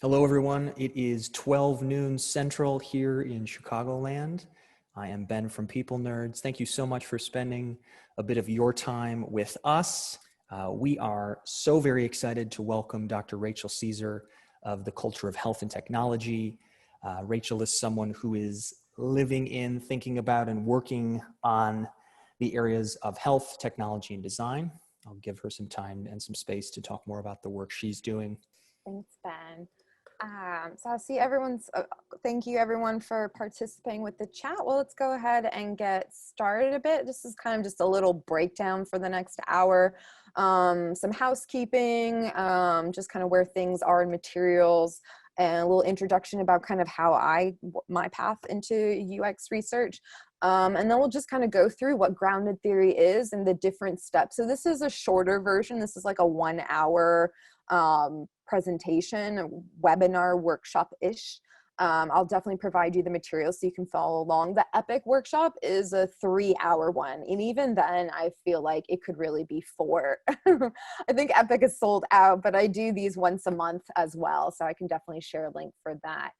Hello, everyone. It is 12 noon Central here in Chicagoland. I am Ben from People Nerds. Thank you so much for spending a bit of your time with us. We are so very excited to welcome Dr. Rachel Caesar of the Culture of Health and Technology. Rachel is someone who is living in, thinking about, and working on the areas of health, technology, and design. I'll give her some time and some space to talk more about the work she's doing. Thanks, Ben. So I see everyone's, thank you everyone for participating with the chat. Well, let's go ahead and get started a bit. This is kind of just a little breakdown for the next hour. Some housekeeping, just kind of where things are in materials, and a little introduction about kind of how my path into UX research. And then we'll just kind of go through what grounded theory is and the different steps. So this is a shorter version. This is like a 1 hour presentation, webinar, workshop-ish. I'll definitely provide you the materials so you can follow along. The Epic workshop is a 3-hour one. And even then, I feel like it could really be 4. I think Epic is sold out, but I do these once a month as well. So I can definitely share a link for that.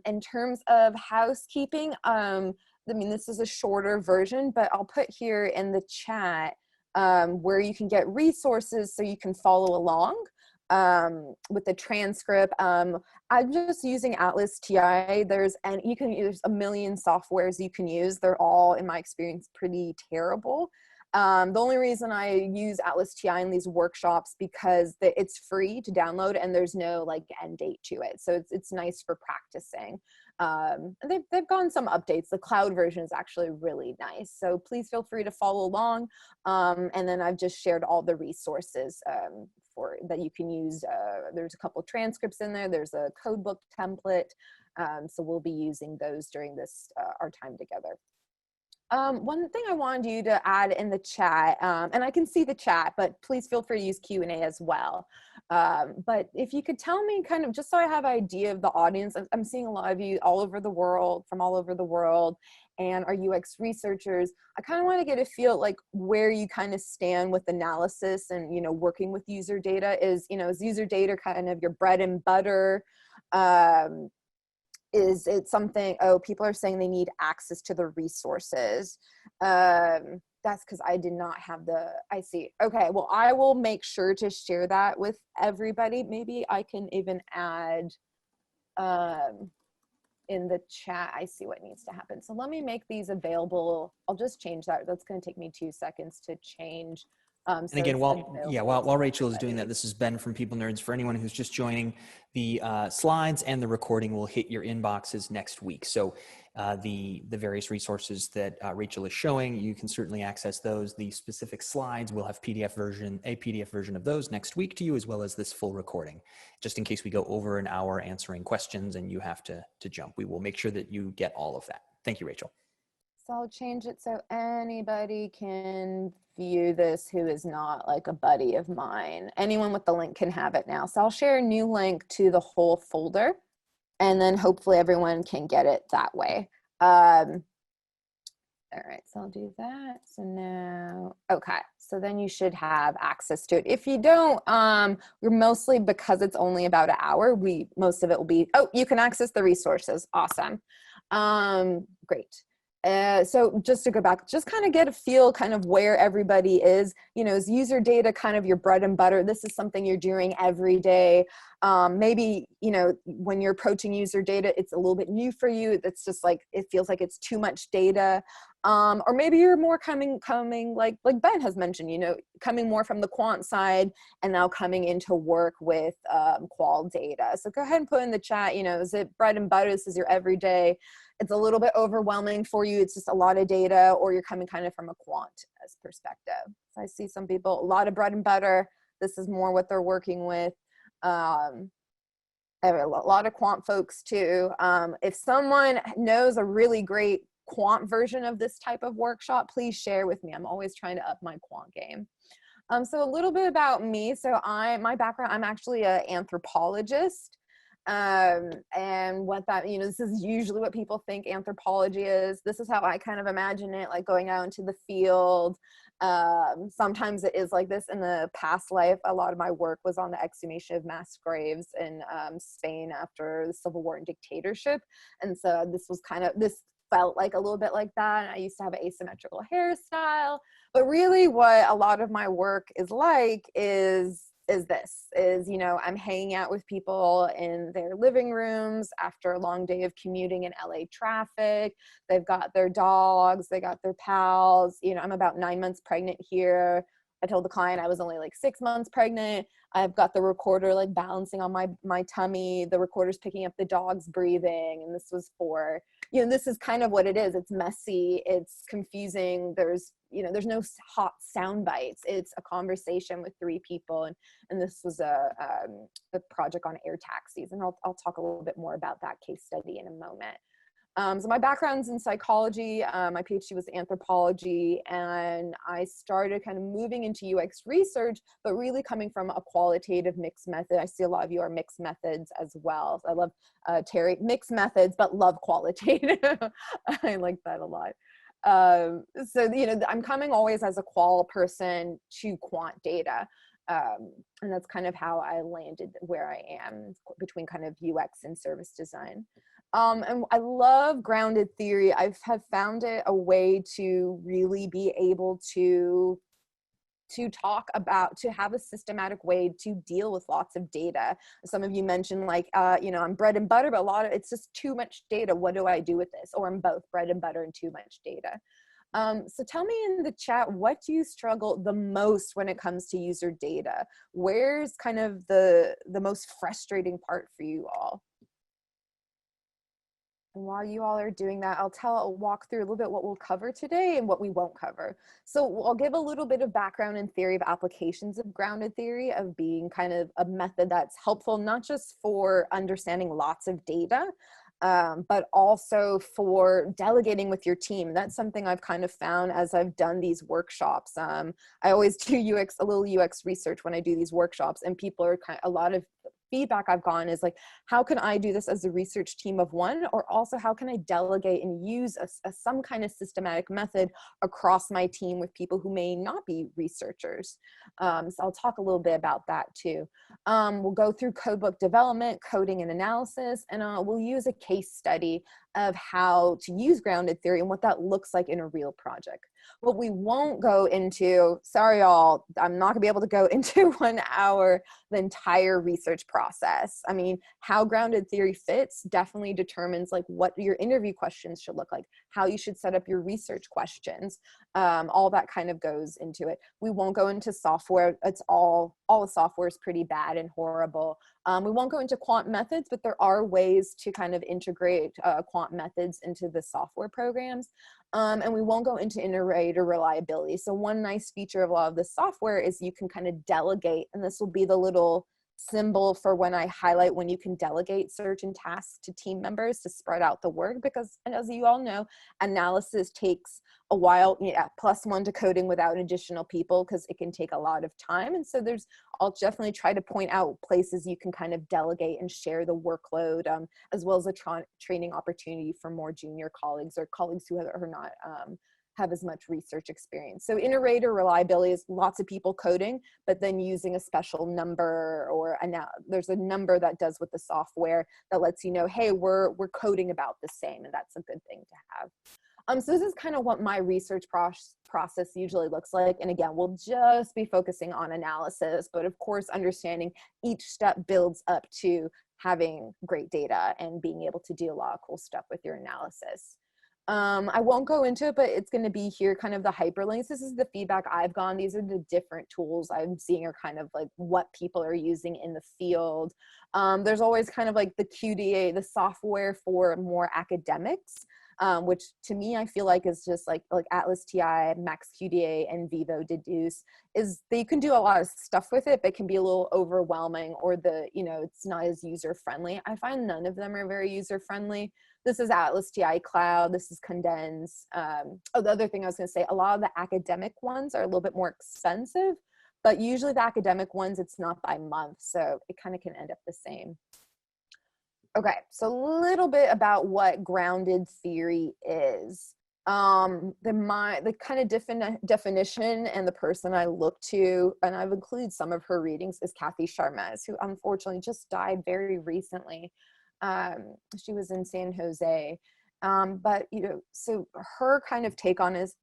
In terms of housekeeping, I mean, this is a shorter version, but I'll put here in the chat where you can get resources so you can follow along with the transcript. I'm just using Atlas TI. There's a million softwares you can use. They're all, in my experience, pretty terrible. The only reason I use Atlas TI in these workshops because it's free to download and there's no like end date to it. So it's nice for practicing. They've gotten some updates. The cloud version is actually really nice. So please feel free to follow along. And then I've just shared all the resources that you can use. There's a couple transcripts in there. There's a codebook template. So we'll be using those during this, our time together. One thing I wanted you to add in the chat, and I can see the chat, but please feel free to use Q&A as well. But if you could tell me kind of, just so I have an idea of the audience, I'm seeing a lot of you all over the world, from all over the world, and are UX researchers. I kind of want to get a feel like where you kind of stand with analysis and, working with user data. Is user data kind of your bread and butter? Is it something, people are saying they need access to the resources. That's because I did not have I see. Okay, well, I will make sure to share that with everybody. Maybe I can even add in the chat. I see what needs to happen. So let me make these available. I'll just change that. That's going to take me 2 seconds to change. And again, while Rachel is doing that, this is Ben from People Nerds. For anyone who's just joining, the slides and the recording will hit your inboxes next week. So the various resources that Rachel is showing, you can certainly access those. The specific slides will have a PDF version of those next week to you, as well as this full recording. Just in case we go over an hour answering questions and you have to jump, we will make sure that you get all of that. Thank you, Rachel. So I'll change it so anybody can view this who is not like a buddy of mine. Anyone with the link can have it now. So I'll share a new link to the whole folder, and then hopefully everyone can get it that way. All right, so I'll do that. So now, okay, so then you should have access to it. If you don't, we're mostly, because it's only about an hour, most of it will be, you can access the resources. Awesome. Great. So just to go back, just kind of get a feel kind of where everybody is, is user data kind of your bread and butter? This is something you're doing every day. Maybe, when you're approaching user data, it's a little bit new for you. It's just like, it feels like it's too much data. Or maybe you're more coming like Ben has mentioned, coming more from the quant side and now coming into work with qual data. So go ahead and put in the chat, is it bread and butter? This is your everyday. It's a little bit overwhelming for you. It's just a lot of data, or you're coming kind of from a quant perspective. So I see some people, a lot of bread and butter. This is more what they're working with. A lot of quant folks too. If someone knows a really great quant version of this type of workshop, please share with me. I'm always trying to up my quant game. So a little bit about me. So my background, I'm actually an anthropologist. And what that, this is usually what people think anthropology is. This is how I kind of imagine it, like going out into the field. Sometimes it is like this. In the past life, a lot of my work was on the exhumation of mass graves in Spain after the civil war and dictatorship. And so this felt like a little bit like that. I used to have an asymmetrical hairstyle, but really what a lot of my work is like is I'm hanging out with people in their living rooms after a long day of commuting in LA traffic. They've got their dogs, they got their pals. I'm about 9 months pregnant here. I told the client I was only like 6 months pregnant. I've got the recorder like balancing on my tummy. The recorder's picking up the dog's breathing. And this was for, this is kind of what it is. It's messy. It's confusing. There's no hot sound bites. It's a conversation with 3 people. And this was a project on air taxis. And I'll talk a little bit more about that case study in a moment. So my background's in psychology. My PhD was anthropology, and I started kind of moving into UX research, but really coming from a qualitative mixed method. I see a lot of you are mixed methods as well. So I love Terry, mixed methods, but love qualitative. I like that a lot. I'm coming always as a qual person to quant data. And that's kind of how I landed where I am between kind of UX and service design. And I love grounded theory. Have found it a way to really be able to have a systematic way to deal with lots of data. Some of you mentioned like, I'm bread and butter, but it's just too much data. What do I do with this? Or I'm both bread and butter and too much data. So tell me in the chat, what do you struggle the most when it comes to user data? Where's kind of the most frustrating part for you all? And while you all are doing that, I'll walk through a little bit what we'll cover today and what we won't cover. So I'll give a little bit of background and theory of applications of grounded theory, of being kind of a method that's helpful, not just for understanding lots of data, but also for delegating with your team. That's something I've kind of found as I've done these workshops. I always do a little UX research when I do these workshops, and people are a lot of feedback I've gotten is like, how can I do this as a research team of one? Or also how can I delegate and use some kind of systematic method across my team with people who may not be researchers? So I'll talk a little bit about that too. We'll go through codebook development, coding and analysis, and we'll use a case study of how to use grounded theory and what that looks like in a real project. What we won't go into, sorry y'all, I'm not gonna be able to go into 1 hour, the entire research process. I mean, how grounded theory fits definitely determines like what your interview questions should look like, how you should set up your research questions. All that kind of goes into it. We won't go into software. It's all the software is pretty bad and horrible. We won't go into quant methods, but there are ways to kind of integrate quant methods into the software programs. And we won't go into iterator reliability. So one nice feature of a lot of the software is you can kind of delegate, and this will be the little symbol for when I highlight when you can delegate certain tasks to team members to spread out the work, because as you all know, analysis takes a while, +1 to coding without additional people, because it can take a lot of time. And so I'll definitely try to point out places you can kind of delegate and share the workload, as well as a training opportunity for more junior colleagues or colleagues who are not have as much research experience. So iterator reliability is lots of people coding, but then using a special number, or there's a number that does with the software that lets you know, hey, we're coding about the same, and that's a good thing to have. So this is kind of what my research process usually looks like. And again, we'll just be focusing on analysis, but of course, understanding each step builds up to having great data and being able to do a lot of cool stuff with your analysis. I won't go into it, but it's going to be here, kind of the hyperlinks. This is the feedback I've gotten. These are the different tools I'm seeing are kind of like what people are using in the field. There's always kind of like the QDA, the software for more academics, which to me, I feel like is just like Atlas TI, Max QDA, and Vivo Deduce. Is they can do a lot of stuff with it, but it can be a little overwhelming, or it's not as user friendly. I find none of them are very user friendly. This is Atlas TI Cloud. This is Condense. The other thing I was going to say, a lot of the academic ones are a little bit more expensive, but usually the academic ones, it's not by month, so it kind of can end up the same. Okay, so a little bit about what grounded theory is. The kind of definition and the person I look to, and I've included some of her readings, is Kathy Charmez, who unfortunately just died very recently. She was in San Jose. But so her kind of take on is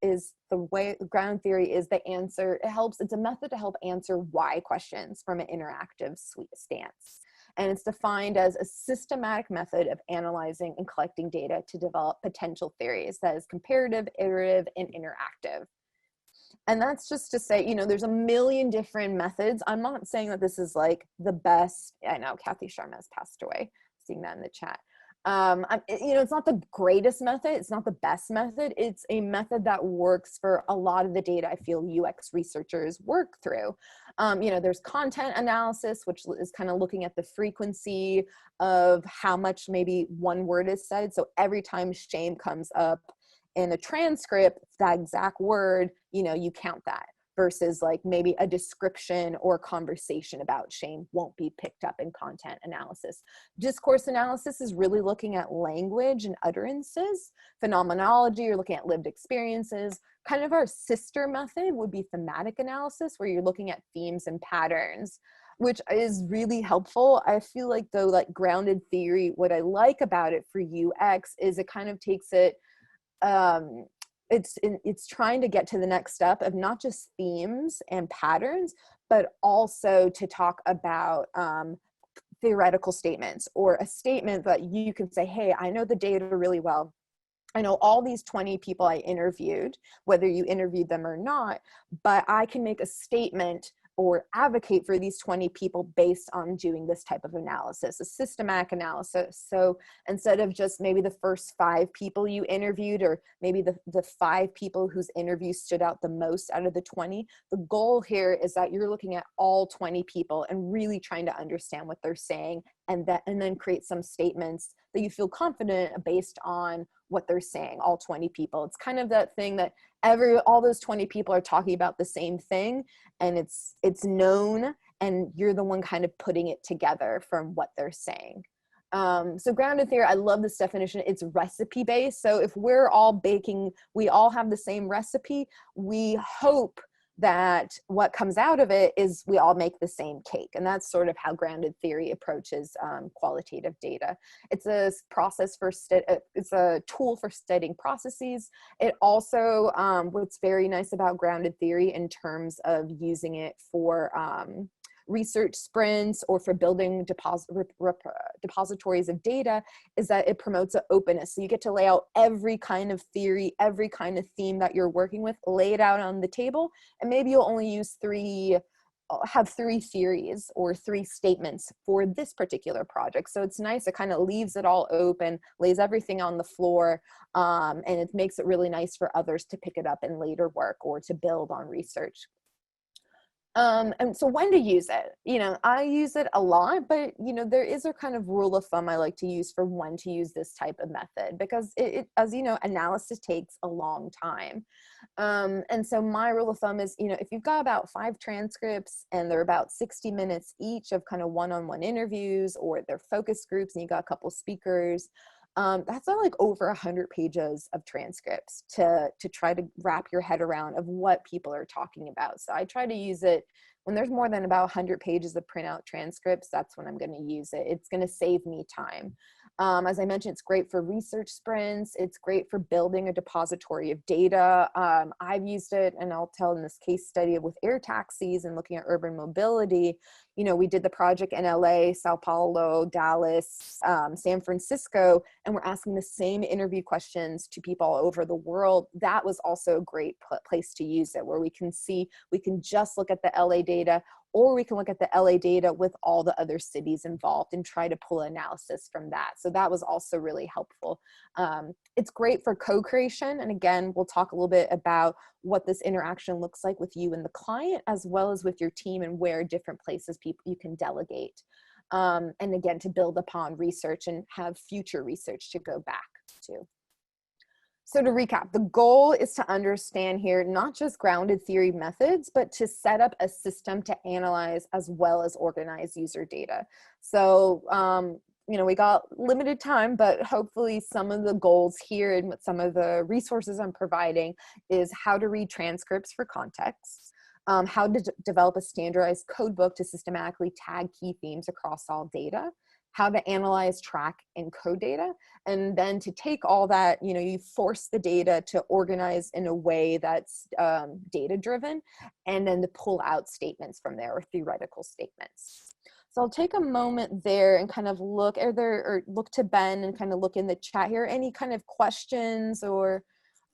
the way grounded theory is the answer. It's a method to help answer why questions from an interactive stance. And it's defined as a systematic method of analyzing and collecting data to develop potential theories that is comparative, iterative, and interactive. And that's just to say, there's a million different methods. I'm not saying that this is like the best. I know Kathy Charmez passed away, seeing that in the chat. It's not the greatest method. It's not the best method. It's a method that works for a lot of the data I feel UX researchers work through. There's content analysis, which is kind of looking at the frequency of how much maybe one word is said. So every time shame comes up in a transcript, that exact word, you count that, versus like maybe a description or conversation about shame won't be picked up in content analysis. Discourse analysis is really looking at language and utterances. Phenomenology, you're looking at lived experiences. Kind of our sister method would be thematic analysis, where you're looking at themes and patterns, which is really helpful. I feel like though, like grounded theory, what I like about it for UX is it kind of takes it, it's trying to get to the next step of not just themes and patterns, but also to talk about theoretical statements, or a statement that you can say, hey, I know the data really well. I know all these 20 people I interviewed, whether you interviewed them or not, but I can make a statement or advocate for these 20 people based on doing this type of analysis, a systematic analysis. So instead of just maybe the first 5 people you interviewed, or maybe the 5 people whose interview stood out the most out of the 20, the goal here is that you're looking at all 20 people and really trying to understand what they're saying, and then create some statements that you feel confident based on what they're saying, all 20 people. It's kind of that thing that all those 20 people are talking about the same thing, and it's known, and you're the one kind of putting it together from what they're saying. So grounded theory, I love this definition. It's recipe based. So if we're all baking, we all have the same recipe, we hope that what comes out of it is we all make the same cake. And that's sort of how grounded theory approaches qualitative data. It's a process it's a tool for studying processes. It also, what's very nice about grounded theory in terms of using it for research sprints or for building depositories of data, is that it promotes an openness. So you get to lay out every kind of theory, every kind of theme that you're working with, lay it out on the table, and maybe you'll only have 3 theories or 3 statements for this particular project. So it's nice. It kind of leaves it all open, lays everything on the floor, and it makes it really nice for others to pick it up in later work or to build on research. And so when to use it, I use it a lot, but there is a kind of rule of thumb I like to use for when to use this type of method, because it as you know, analysis takes a long time. And so my rule of thumb is, if you've got about 5 transcripts and they're about 60 minutes each of kind of one-on-one interviews, or they're focus groups and you got a couple speakers, that's like over 100 pages of transcripts to try to wrap your head around of what people are talking about. So I try to use it when there's more than about 100 pages of printout transcripts. That's when I'm going to use it. It's going to save me time. As I mentioned, it's great for research sprints. It's great for building a depository of data. I've used it, and I'll tell in this case study with air taxis and looking at urban mobility. We did the project in LA, Sao Paulo, Dallas, San Francisco, and we're asking the same interview questions to people all over the world. That was also a great place to use it, where we can just look at the LA data, or we can look at the LA data with all the other cities involved and try to pull analysis from that. So that was also really helpful. It's great for co-creation. And again, we'll talk a little bit about what this interaction looks like with you and the client, as well as with your team, and where different places you can delegate. And again, to build upon research and have future research to go back to. So to recap, the goal is to understand here, not just grounded theory methods, but to set up a system to analyze as well as organize user data. So we got limited time, but hopefully some of the goals here and some of the resources I'm providing is how to read transcripts for context, how to develop a standardized codebook to systematically tag key themes across all data, how to analyze, track, and code data, and then to take all that, you force the data to organize in a way that's data-driven, and then to pull out statements from there, or theoretical statements. So I'll take a moment there and kind of look, or look to Ben and kind of look in the chat here. Any kind of questions or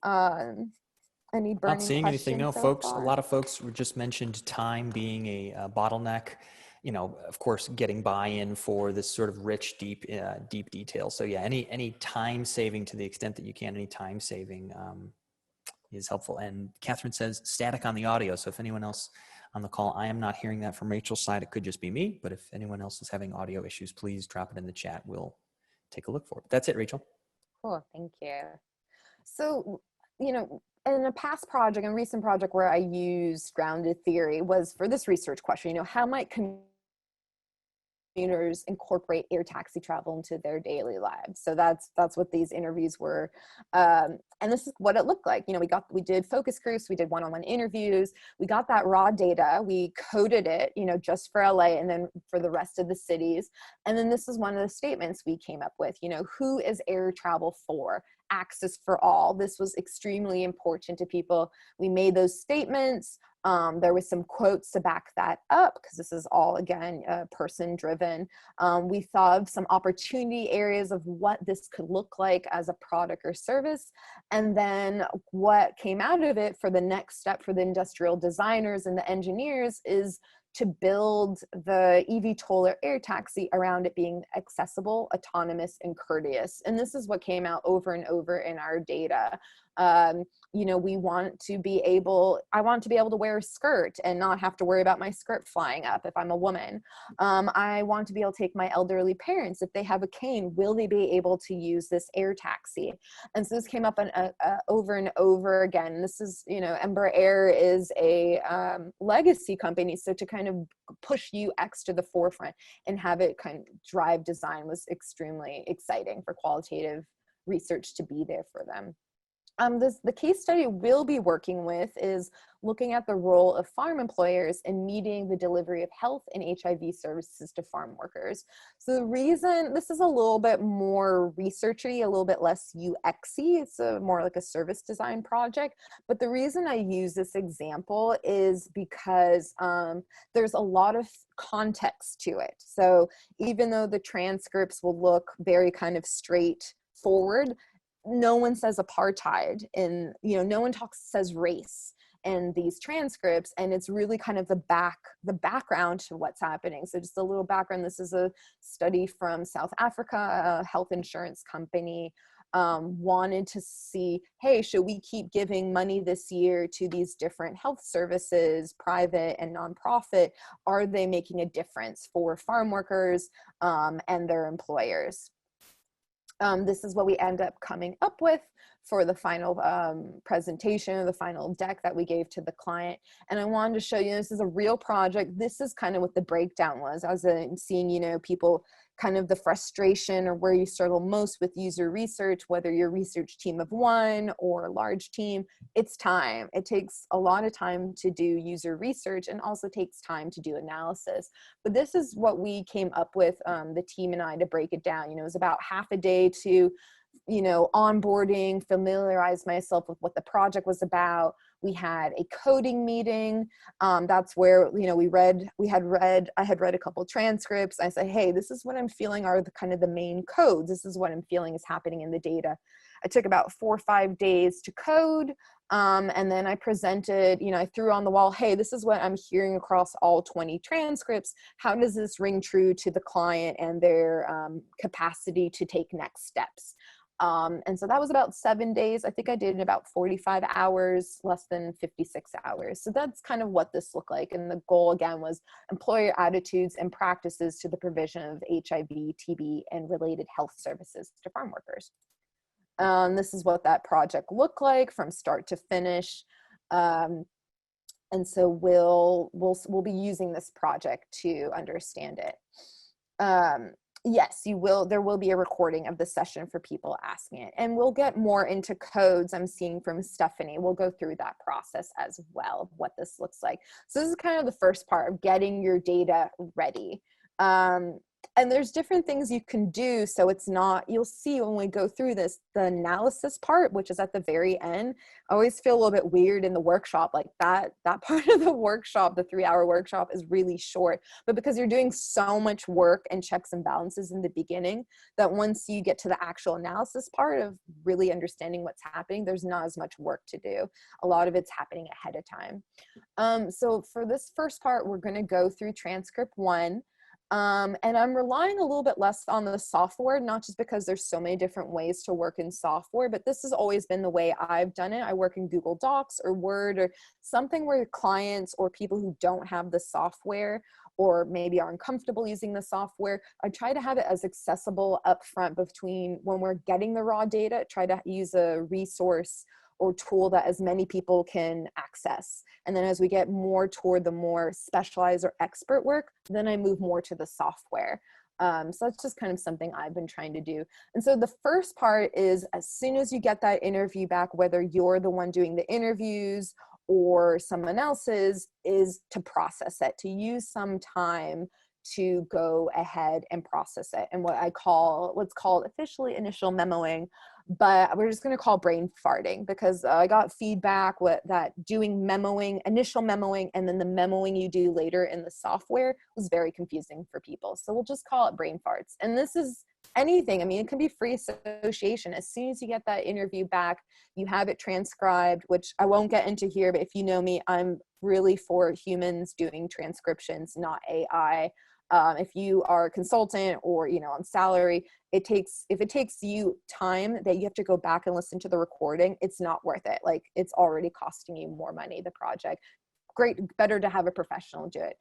any burning Not seeing anything. questions No, so folks, a far? lot of folks just mentioned time being a bottleneck. Of course, getting buy-in for this sort of rich, deep detail. So yeah, any time saving to the extent that you can, any time saving is helpful. And Catherine says static on the audio. So if anyone else on the call, I am not hearing that from Rachel's side. It could just be me, but if anyone else is having audio issues, please drop it in the chat. We'll take a look for it. That's it, Rachel. Cool, thank you. So, in a past project, a recent project where I used grounded theory was for this research question, how might commuters incorporate air taxi travel into their daily lives? So that's what these interviews were, and this is what it looked like. We did focus groups, we did one-on-one interviews, we got that raw data, we coded it, just for LA and then for the rest of the cities, and then this is one of the statements we came up with. Who is air travel for? Access for all. This was extremely important to people. We made those statements. There was some quotes to back that up, because this is all, again, person driven. We thought of some opportunity areas of what this could look like as a product or service. And then what came out of it for the next step for the industrial designers and the engineers is to build the eVTOL or air taxi around it being accessible, autonomous, and courteous. And this is what came out over and over in our data. I want to be able to wear a skirt and not have to worry about my skirt flying up if I'm a woman. I want to be able to take my elderly parents. If they have a cane, will they be able to use this air taxi? And so this came up over and over again. This is, Embraer Air is a legacy company. So to kind of push UX to the forefront and have it kind of drive design was extremely exciting for qualitative research to be there for them. The case study we'll be working with is looking at the role of farm employers in meeting the delivery of health and HIV services to farm workers. So the reason this is a little bit more researchy, a little bit less UX-y, it's more like a service design project. But the reason I use this example is because there's a lot of context to it. So even though the transcripts will look very kind of straightforward, no one says apartheid, and no one says race in these transcripts, and it's really kind of the background to what's happening. So just a little background. This is a study from South Africa. A health insurance company wanted to see, hey, should we keep giving money this year to these different health services, private and nonprofit? Are they making a difference for farm workers and their employers? This is what we end up coming up with for the final presentation, the final deck that we gave to the client. And I wanted to show you, this is a real project. This is kind of what the breakdown was. I was seeing, people kind of the frustration or where you struggle most with user research, whether you're a research team of one or a large team, it's time. It takes a lot of time to do user research and also takes time to do analysis. But this is what we came up with, the team and I, to break it down. It was about half a day to onboarding, familiarize myself with what the project was about. We had a coding meeting. That's where, I had read a couple transcripts. I said, hey, this is what I'm feeling are the kind of the main codes. This is what I'm feeling is happening in the data. I took about 4 or 5 days to code. And then I presented, I threw on the wall, hey, this is what I'm hearing across all 20 transcripts. How does this ring true to the client and their capacity to take next steps? And so that was about 7 days. I think I did in about 45 hours, less than 56 hours. So that's kind of what this looked like. And the goal, again, was employer attitudes and practices to the provision of HIV, TB, and related health services to farm workers. This is what that project looked like from start to finish. And so we'll be using this project to understand it. Yes, you will. There will be a recording of the session for people asking it. And we'll get more into codes. I'm seeing from Stephanie. We'll go through that process as well, what this looks like. So this is kind of the first part of getting your data ready. And there's different things you can do. So it's not, you'll see when we go through this, the analysis part, which is at the very end, I always feel a little bit weird in the workshop, like that part of the workshop, the 3-hour workshop is really short, but because you're doing so much work and checks and balances in the beginning, that once you get to the actual analysis part of really understanding what's happening, there's not as much work to do. A lot of it's happening ahead of time. So for this first part, we're going to go through transcript 1. And I'm relying a little bit less on the software, not just because there's so many different ways to work in software, but this has always been the way I've done it. I work in Google Docs or Word or something where clients or people who don't have the software or maybe are uncomfortable using the software, I try to have it as accessible upfront between when we're getting the raw data, try to use a resource or tool that as many people can access. And then as we get more toward the more specialized or expert work, then I move more to the software. So that's just kind of something I've been trying to do. And so the first part is as soon as you get that interview back, whether you're the one doing the interviews or someone else's, is to process it, to use some time to go ahead and process it. And what's called officially initial memoing, but we're just going to call brain farting because I got feedback that doing memoing, initial memoing, and then the memoing you do later in the software was very confusing for people. So we'll just call it brain farts. And this is anything. I mean, it can be free association. As soon as you get that interview back, you have it transcribed, which I won't get into here, but if you know me, I'm really for humans doing transcriptions, not AI. If you are a consultant or, on salary, if it takes you time that you have to go back and listen to the recording, it's not worth it. Like it's already costing you more money, the project. Great, better to have a professional do it.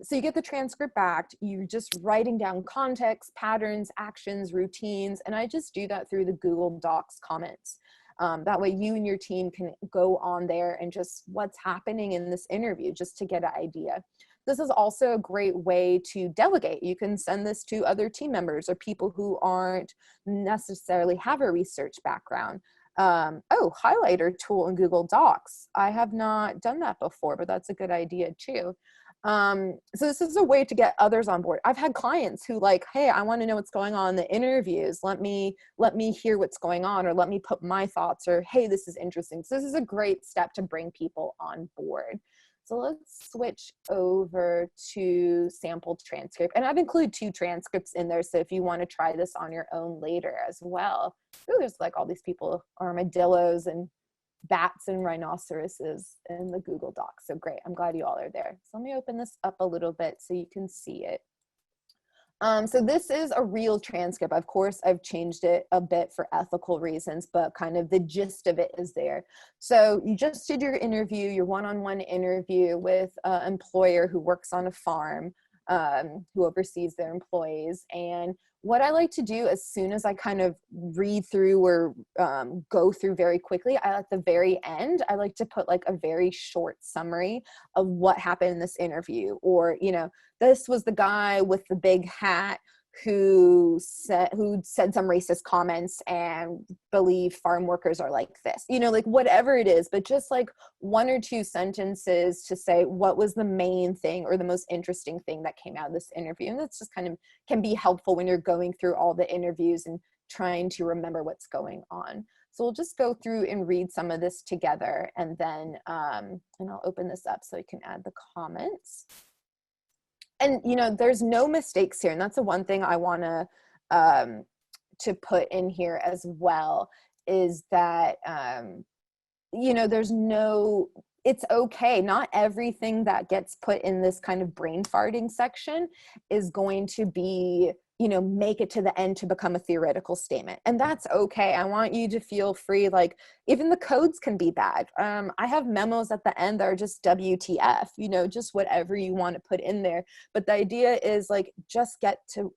So you get the transcript back, you're just writing down context, patterns, actions, routines, and I just do that through the Google Docs comments. That way you and your team can go on there and just what's happening in this interview just to get an idea. This is also a great way to delegate. You can send this to other team members or people who aren't necessarily have a research background. Highlighter tool in Google Docs. I have not done that before, but that's a good idea too. So this is a way to get others on board. I've had clients who like, hey, I want to know what's going on in the interviews. Let me hear what's going on, or let me put my thoughts, or hey, this is interesting. So this is a great step to bring people on board. So let's switch over to sampled transcript. And I've included 2 transcripts in there. So if you want to try this on your own later as well. Ooh, there's like all these people, armadillos and bats and rhinoceroses in the Google Docs. So great. I'm glad you all are there. So let me open this up a little bit so you can see it. So this is a real transcript. Of course, I've changed it a bit for ethical reasons, but kind of the gist of it is there. So you just did your interview, your one-on-one interview with an employer who works on a farm, who oversees their employees. And what I like to do as soon as I kind of read through or go through very quickly, at the very end, I like to put like a very short summary of what happened in this interview. Or, this was the guy with the big hat who said some racist comments and believe farm workers are like this, like whatever it is, but just like 1 or 2 sentences to say what was the main thing or the most interesting thing that came out of this interview. And that's just kind of can be helpful when you're going through all the interviews and trying to remember what's going on. So we'll just go through and read some of this together, and then and I'll open this up so you can add the comments. And, there's no mistakes here. And that's the one thing I want to put in here as well, is that, it's okay. Not everything that gets put in this kind of brain farting section is going to be, make it to the end to become a theoretical statement. And that's okay. I want you to feel free. Like even the codes can be bad. I have memos at the end that are just WTF, just whatever you want to put in there. But the idea is like, just get to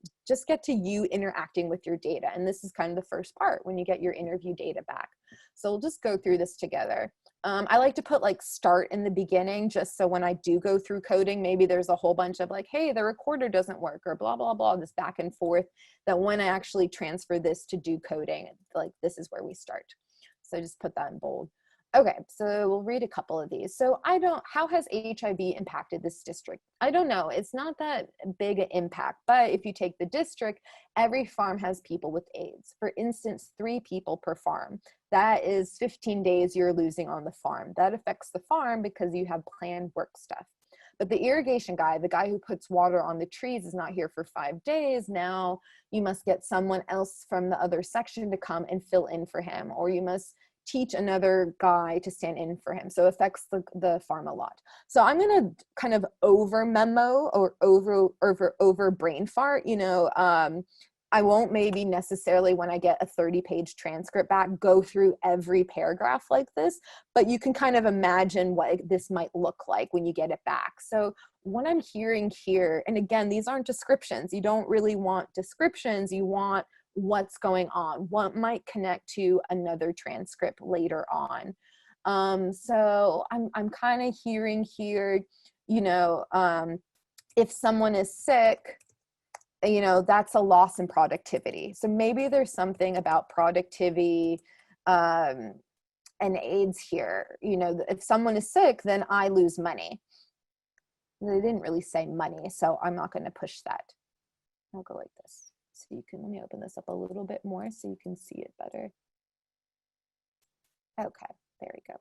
you interacting with your data. And this is kind of the first part when you get your interview data back. So we'll just go through this together. I like to put like start in the beginning, just so when I do go through coding, maybe there's a whole bunch of like, hey, the recorder doesn't work, or blah, blah, blah, this back and forth, that when I actually transfer this to do coding, like this is where we start. So just put that in bold. Okay, so we'll read a couple of these. So how has HIV impacted this district? I don't know, it's not that big an impact, but if you take the district, every farm has people with AIDS. For instance, 3 people per farm. That is 15 days you're losing on the farm. That affects the farm because you have planned work stuff. But the irrigation guy, the guy who puts water on the trees, is not here for 5 days. Now you must get someone else from the other section to come and fill in for him, or you must teach another guy to stand in for him. So it affects the farm a lot. So I'm going to kind of over memo or over brain fart, I won't maybe necessarily, when I get a 30-page transcript back, go through every paragraph like this, but you can kind of imagine what this might look like when you get it back. So what I'm hearing here, and again, these aren't descriptions. You don't really want descriptions. You want what's going on, what might connect to another transcript later on. So I'm kind of hearing here, if someone is sick, that's a loss in productivity. So maybe there's something about productivity and AIDS here. If someone is sick, then I lose money. They didn't really say money, so I'm not going to push that. I'll go like this. So let me open this up a little bit more so you can see it better. Okay, there we go.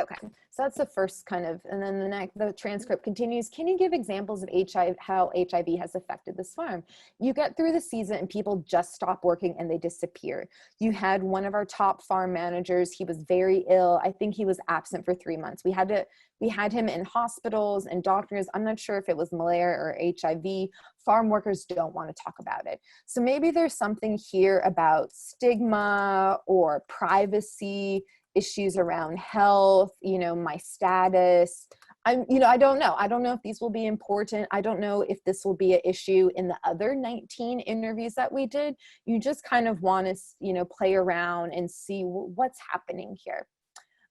Okay, so that's the first kind of, and then the transcript continues. Can you give examples of how HIV has affected this farm? You get through the season and people just stop working and they disappear. You had one of our top farm managers, he was very ill. I think he was absent for 3 months. We had him in hospitals and doctors. I'm not sure if it was malaria or HIV. Farm workers don't want to talk about it. So maybe there's something here about stigma or privacy, issues around health, my status. I don't know. I don't know if these will be important. I don't know if this will be an issue in the other 19 interviews that we did. You just kind of want to, play around and see what's happening here.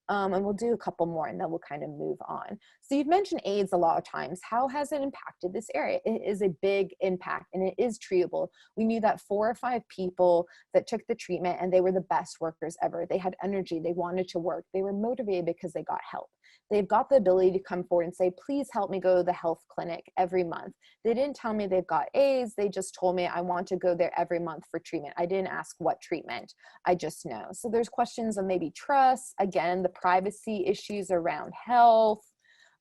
And we'll do a couple more and then we'll kind of move on. So you've mentioned AIDS a lot of times. How has it impacted this area? It is a big impact and it is treatable. We knew that 4 or 5 people that took the treatment and they were the best workers ever. They had energy, they wanted to work, they were motivated because they got help. They've got the ability to come forward and say, please help me go to the health clinic every month. They didn't tell me they've got AIDS. They just told me I want to go there every month for treatment. I didn't ask what treatment. I just know. So there's questions of maybe trust, again, the privacy issues around health.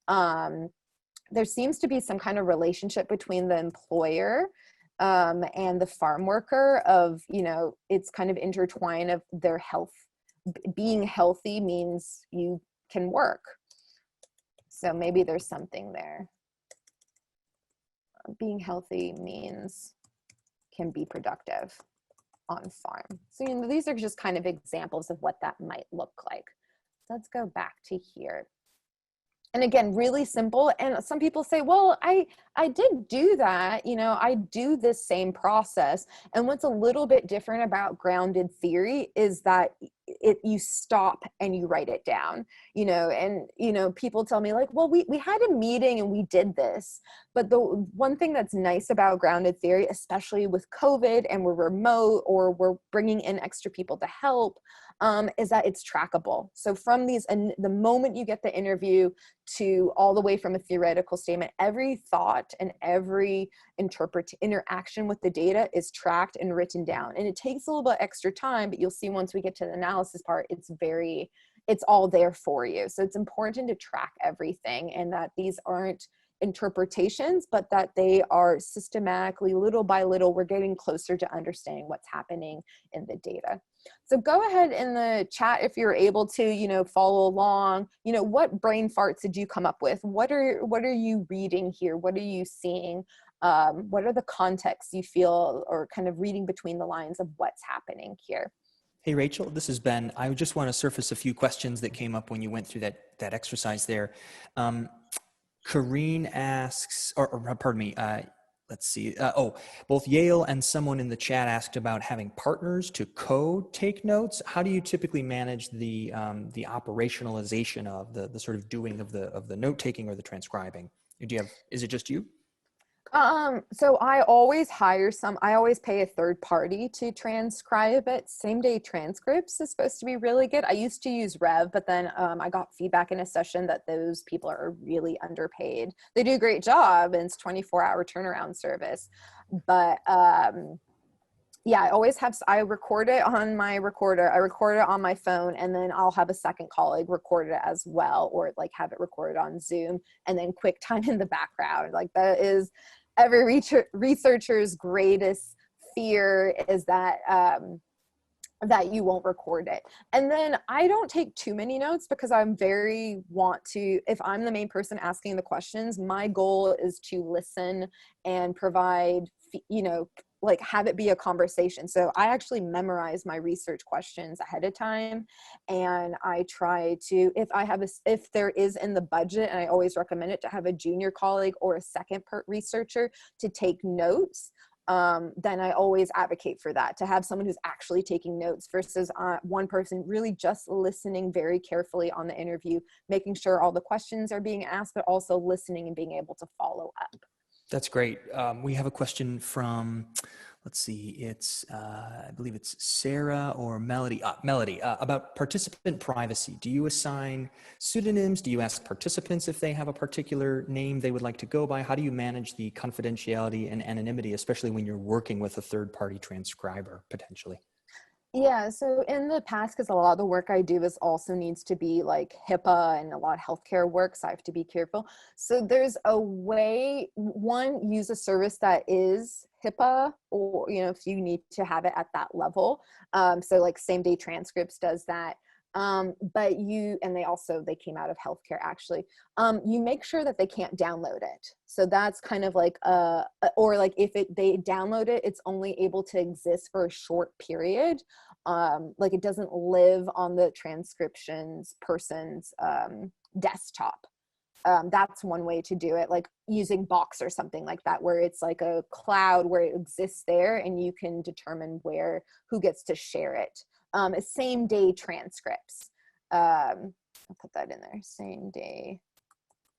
There seems to be some kind of relationship between the employer and the farm worker of, it's kind of intertwined of their health. Being healthy means you can work. So maybe there's something there. Being healthy means can be productive on farm. So, these are just kind of examples of what that might look like. Let's go back to here. And again, really simple. And some people say, well, I did do that. I do this same process. And what's a little bit different about grounded theory is that you stop and you write it down, and people tell me like, well, we had a meeting and we did this. But the one thing that's nice about grounded theory, especially with COVID and we're remote or we're bringing in extra people to help, is that it's trackable. So from the moment you get the interview to all the way from a theoretical statement, every thought and every interaction with the data is tracked and written down. And it takes a little bit extra time, but you'll see once we get to the analysis part, it's all there for you. So it's important to track everything, and that these aren't interpretations, but that they are systematically, little by little, we're getting closer to understanding what's happening in the data. So go ahead in the chat if you're able to, follow along. What brain farts did you come up with? What are you reading here? What are you seeing? What are the contexts you feel, or kind of reading between the lines of what's happening here? Hey, Rachel, this is Ben. I just want to surface a few questions that came up when you went through that exercise there. Kareen asks, or pardon me, let's see. Both Yale and someone in the chat asked about having partners to take notes. How do you typically manage the operationalization of the sort of doing of the note taking or the transcribing? Is it just you? So I always I always pay a third party to transcribe it. Same day transcripts is supposed to be really good. I used to use Rev, but then I got feedback in a session that those people are really underpaid. They do a great job and it's 24-hour turnaround service. But yeah, I record it on my recorder. I record it on my phone, and then I'll have a second colleague record it as well, or like have it recorded on Zoom, and then QuickTime in the background. Like that is every researcher's greatest fear, is that that you won't record it. And then I don't take too many notes because if I'm the main person asking the questions, my goal is to listen and provide, like have it be a conversation. So I actually memorize my research questions ahead of time. And I try to, if there is in the budget, and I always recommend it, to have a junior colleague or a second researcher to take notes. Then I always advocate for that, to have someone who's actually taking notes versus one person really just listening very carefully on the interview, making sure all the questions are being asked, but also listening and being able to follow up. That's great. We have a question from, let's see, I believe it's Sarah or Melody. Melody, about participant privacy. Do you assign pseudonyms? Do you ask participants if they have a particular name they would like to go by? How do you manage the confidentiality and anonymity, especially when you're working with a third-party transcriber, potentially? Yeah, so in the past, because a lot of the work I do is also needs to be like HIPAA and a lot of healthcare work, so I have to be careful. So there's a way, use a service that is HIPAA, or, if you need to have it at that level. So like Same Day Transcripts does that. But they came out of healthcare actually. You make sure that they can't download it. So that's kind of like, or like if they download it, it's only able to exist for a short period. Like it doesn't live on the transcriptions person's desktop. That's one way to do it, like using Box or something like that, where it's like a cloud where it exists there and you can determine who gets to share it. Same day transcripts. I'll put that in there, same day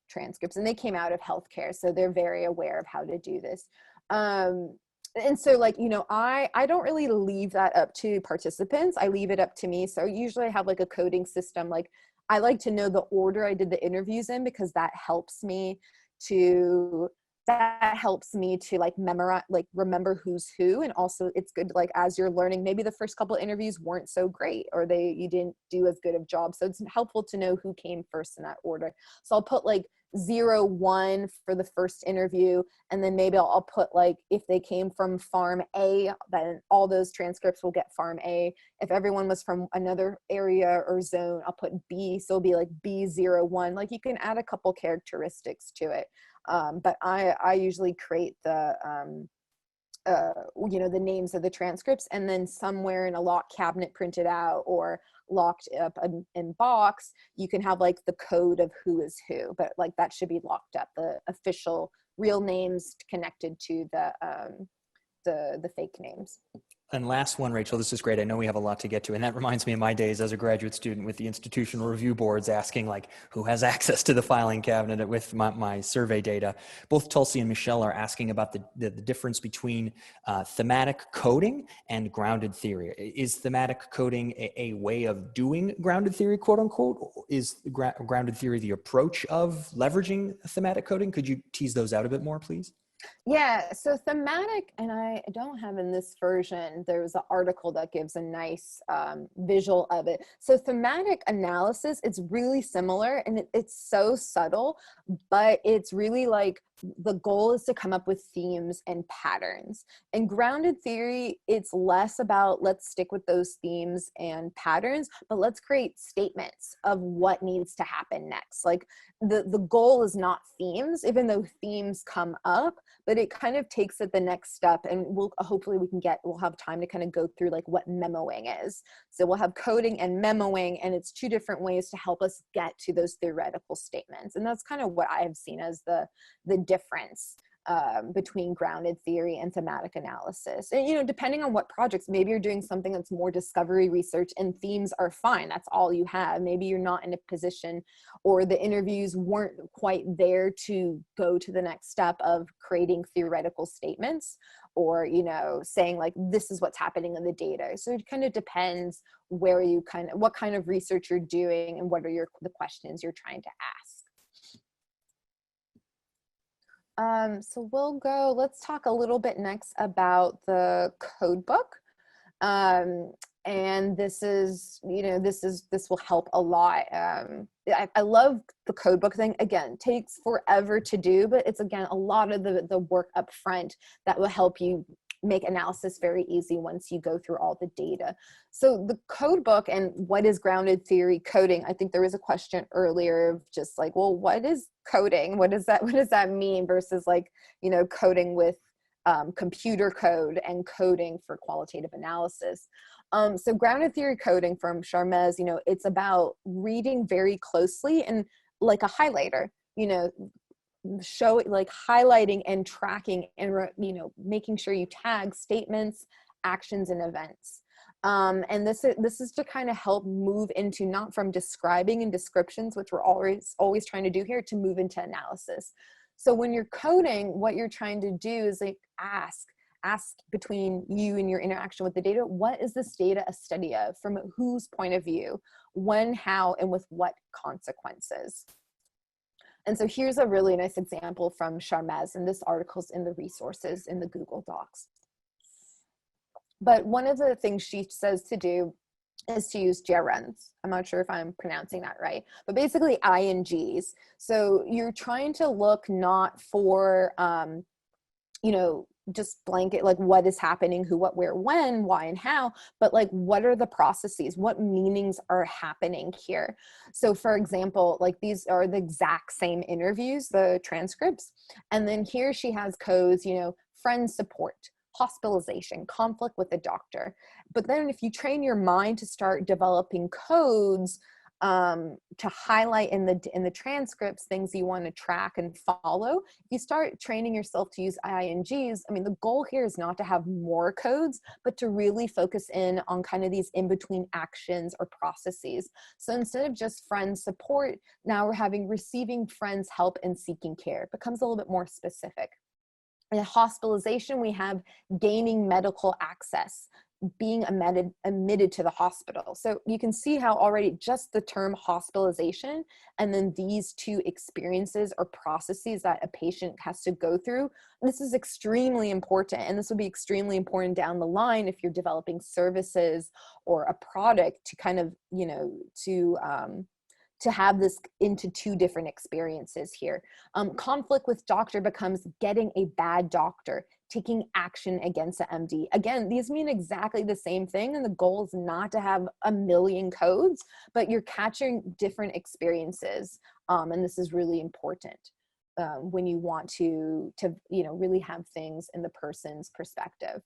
transcripts. And they came out of healthcare, so they're very aware of how to do this. And so like, I don't really leave that up to participants. I leave it up to me. So usually I have like a coding system. Like I like to know the order I did the interviews in, because that helps me to like memorize, like remember who's who. And also it's good, like as you're learning, maybe the first couple interviews weren't so great, or you didn't do as good of job. So it's helpful to know who came first in that order. So I'll put like 0, 1 for the first interview. And then maybe I'll put like, if they came from farm A, then all those transcripts will get farm A. If everyone was from another area or zone, I'll put B. So it'll be like B0, 1. Like you can add a couple characteristics to it. But I usually create the names of the transcripts, and then somewhere in a locked cabinet printed out or locked up in Box, you can have like the code of who is who, but like that should be locked up, the official real names connected to the fake names. And last one, Rachel, this is great. I know we have a lot to get to, and that reminds me of my days as a graduate student with the institutional review boards asking like, who has access to the filing cabinet with my survey data. Both Tulsi and Michelle are asking about the difference between thematic coding and grounded theory. Is thematic coding a way of doing grounded theory, quote unquote? Is grounded theory the approach of leveraging thematic coding? Could you tease those out a bit more, please? Yeah, so thematic, and I don't have in this version, there's an article that gives a nice visual of it. So thematic analysis, it's really similar, and it's so subtle, but it's really like the goal is to come up with themes and patterns. And grounded theory, it's less about let's stick with those themes and patterns, but let's create statements of what needs to happen next. Like the goal is not themes, even though themes come up, but it kind of takes it the next step. And we'll have time to kind of go through like what memoing is. So we'll have coding and memoing, and it's 2 different ways to help us get to those theoretical statements. And that's kind of what I have seen as the difference. between grounded theory and thematic analysis. And, you know, depending on what projects, maybe you're doing something that's more discovery research and themes are fine. That's all you have. Maybe you're not in a position, or the interviews weren't quite there to go to the next step of creating theoretical statements, or, you know, saying like, this is what's happening in the data. So it kind of depends where you what kind of research you're doing and what are the questions you're trying to ask. So let's talk a little bit next about the codebook. And this is, you know, this will help a lot. I love the codebook thing. Again, takes forever to do, but it's, again, a lot of the work up front that will help you make analysis very easy once you go through all the data. So the codebook, and what is grounded theory coding? I think there was a question earlier of just like, well, what is coding? What does that mean versus, like, you know, coding with computer code and coding for qualitative analysis. So grounded theory coding from Charmez, you know, it's about reading very closely and like a highlighter, you know, highlighting and tracking and, you know, making sure you tag statements, actions, and events. And this is to kind of help move into, not from describing and descriptions, which we're always trying to do here, to move into analysis. So when you're coding, what you're trying to do is like ask between you and your interaction with the data, what is this data a study of? From whose point of view? When, how, and with what consequences? And so here's a really nice example from Charmez, and this article's in the resources in the Google Docs. But one of the things she says to do is to use gerunds. I'm not sure if I'm pronouncing that right, but basically INGs. So you're trying to look not for, you know, just blanket, like what is happening, who, what, where, when, why, and how, but like, what are the processes? What meanings are happening here? So for example, like these are the exact same interviews, the transcripts. And then here she has codes, you know, friend support, hospitalization, conflict with the doctor. But then if you train your mind to start developing codes to highlight in the transcripts things you want to track and follow, if you start training yourself to use INGs, I mean, the goal here is not to have more codes, but to really focus in on kind of these in-between actions or processes. So instead of just friend support, now we're having receiving friends help and seeking care. It becomes a little bit more specific. In hospitalization, we have gaining medical access, being admitted to the hospital. So you can see how already just the term hospitalization and then these two experiences or processes that a patient has to go through, this is extremely important. And this will be extremely important down the line if you're developing services or a product to kind of, you know, to have this into two different experiences here. Conflict with doctor becomes getting a bad doctor, taking action against the MD. Again, these mean exactly the same thing, and the goal is not to have a million codes, but you're catching different experiences, and this is really important when you want to you know, really have things in the person's perspective.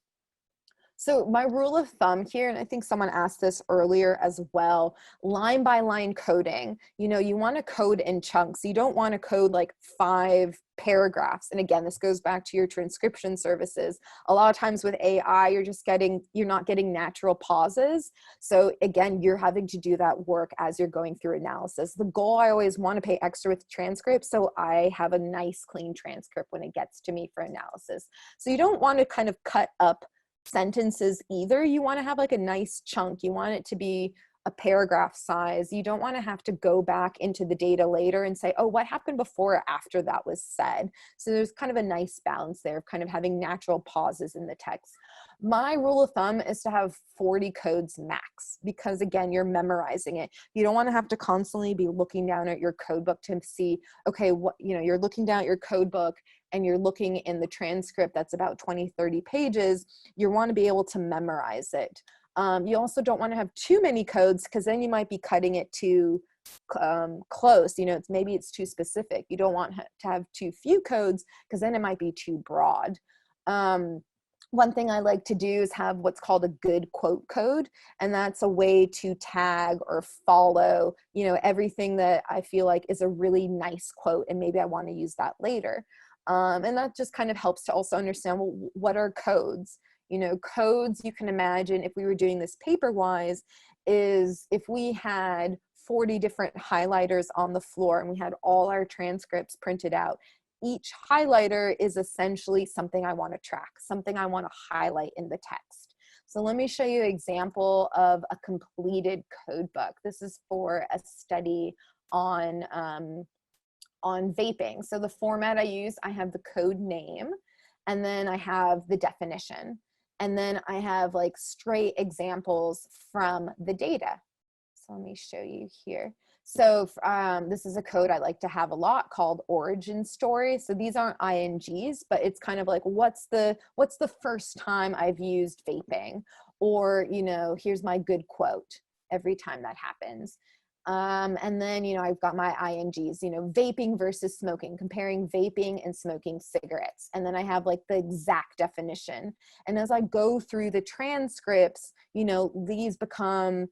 So my rule of thumb here, and I think someone asked this earlier as well, line by line coding, you know, you want to code in chunks. You don't want to code like 5 paragraphs. And again, this goes back to your transcription services. A lot of times with AI, you're not getting natural pauses. So again, you're having to do that work as you're going through analysis. The goal, I always want to pay extra with transcripts, so I have a nice clean transcript when it gets to me for analysis. So you don't want to kind of cut up sentences either. You want to have like a nice chunk. You want it to be a paragraph size. You don't want to have to go back into the data later and say, oh, what happened before or after that was said? So there's kind of a nice balance there of kind of having natural pauses in the text. My rule of thumb is to have 40 codes max, because again, you're memorizing it. You don't want to have to constantly be looking down at your code book to see, okay, what, you know, you're looking down at your code book and you're looking in the transcript that's about 20, 30 pages. You want to be able to memorize it. You also don't want to have too many codes, because then you might be cutting it too close. You know, maybe it's too specific. You don't want to have too few codes, because then it might be too broad. One thing I like to do is have what's called a good quote code, and that's a way to tag or follow, you know, everything that I feel like is a really nice quote, and maybe I want to use that later. And that just kind of helps to also understand, well, what are codes? You know, codes, you can imagine if we were doing this paper-wise, is if we had 40 different highlighters on the floor and we had all our transcripts printed out, each highlighter is essentially something I want to track, something I want to highlight in the text. So let me show you an example of a completed code book. This is for a study on vaping. So the format I use, I have the code name, and then I have the definition. And then I have like straight examples from the data. So let me show you here. So this is a code I like to have a lot called origin story. So these aren't INGs, but it's kind of like, what's the first time I've used vaping? Or, you know, here's my good quote every time that happens. And then, you know, I've got my INGs, you know, vaping versus smoking, comparing vaping and smoking cigarettes. And then I have like the exact definition. And as I go through the transcripts, you know, these become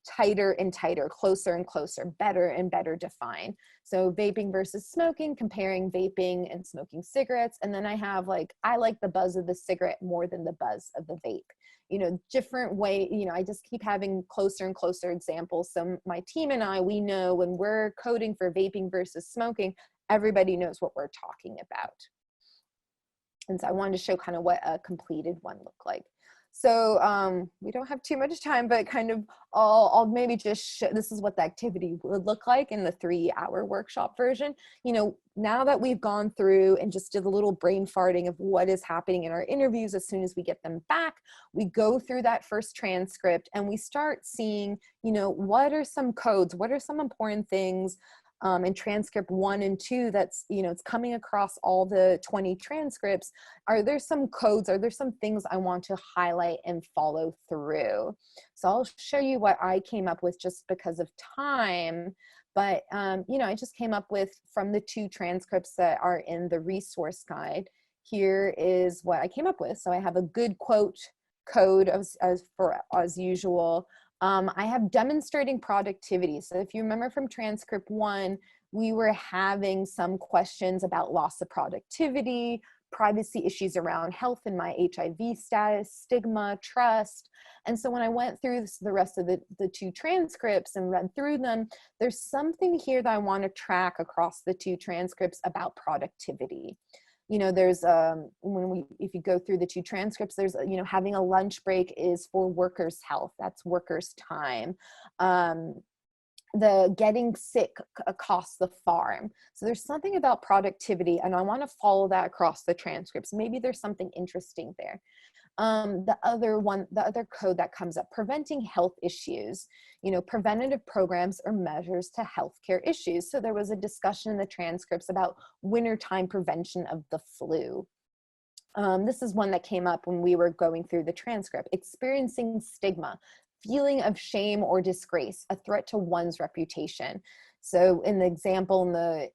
tighter and tighter, closer and closer, better and better defined. So vaping versus smoking, comparing vaping and smoking cigarettes. And then I have like, I like the buzz of the cigarette more than the buzz of the vape. You know, different way, you know, I just keep having closer and closer examples. So my team and I, we know when we're coding for vaping versus smoking, everybody knows what we're talking about. And so I wanted to show kind of what a completed one looked like. So we don't have too much time, but kind of I'll maybe just show, this is what the activity would look like in the 3-hour workshop version. You know, now that we've gone through and just did a little brain farting of what is happening in our interviews, as soon as we get them back, we go through that first transcript and we start seeing, you know, what are some codes, what are some important things in transcript 1 and 2 that's, you know, it's coming across all the 20 transcripts. Are there some codes? Are there some things I want to highlight and follow through? So I'll show you what I came up with just because of time. But, you know, I just came up with from the 2 transcripts that are in the resource guide. Here is what I came up with. So I have a good quote code as usual. I have demonstrating productivity. So if you remember from transcript 1, we were having some questions about loss of productivity, privacy issues around health and my HIV status, stigma, trust. And so when I went through the rest of the 2 transcripts and read through them, there's something here that I want to track across the 2 transcripts about productivity. You know, there's if you go through the 2 transcripts, there's, you know, having a lunch break is for workers' health. That's workers' time. The getting sick costs the farm. So there's something about productivity, and I want to follow that across the transcripts. Maybe there's something interesting there. The other code that comes up, preventing health issues, you know, preventative programs or measures to healthcare issues. So there was a discussion in the transcripts about wintertime prevention of the flu. This is one that came up when we were going through the transcript, experiencing stigma, feeling of shame or disgrace, a threat to one's reputation. So in the example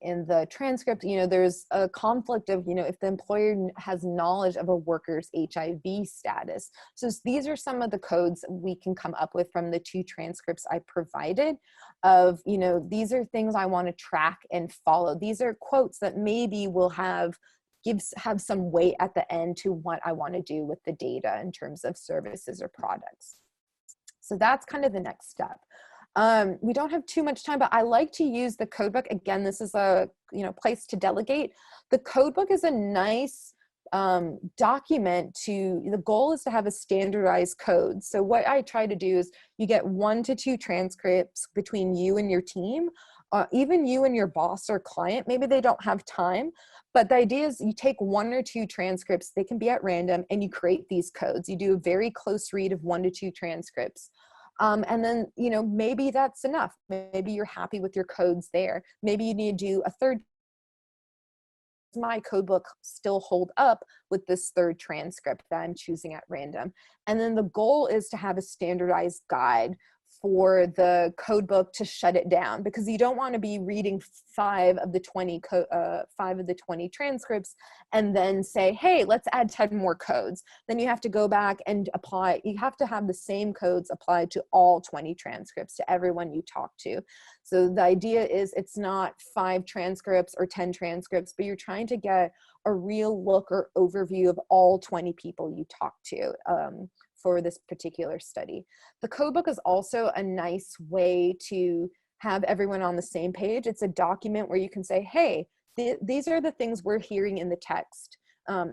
in the transcript, you know, there's a conflict of, you know, if the employer has knowledge of a worker's HIV status. So these are some of the codes we can come up with from the 2 transcripts I provided of, you know, these are things I want to track and follow. These are quotes that maybe will have some weight at the end to what I want to do with the data in terms of services or products. So that's kind of the next step. We don't have too much time, but I like to use the codebook. Again, this is a, you know, place to delegate. The codebook is a nice document the goal is to have a standardized code. So what I try to do is you get 1 to 2 transcripts between you and your team, even you and your boss or client. Maybe they don't have time, but the idea is you take 1 or 2 transcripts, they can be at random, and you create these codes. You do a very close read of 1 to 2 transcripts. And then, you know, maybe that's enough. Maybe you're happy with your codes there. Maybe you need to do a 3rd. My codebook still hold up with this 3rd transcript that I'm choosing at random. And then the goal is to have a standardized guide for the code book to shut it down, because you don't want to be reading 5 of the 20 transcripts and then say, hey, let's add 10 more codes. Then you have to go back and apply. You have to have the same codes applied to all 20 transcripts, to everyone you talk to. So the idea is it's not 5 transcripts or 10 transcripts, but you're trying to get a real look or overview of all 20 people you talk to for this particular study. The codebook is also a nice way to have everyone on the same page. It's a document where you can say, hey, these are the things we're hearing in the text,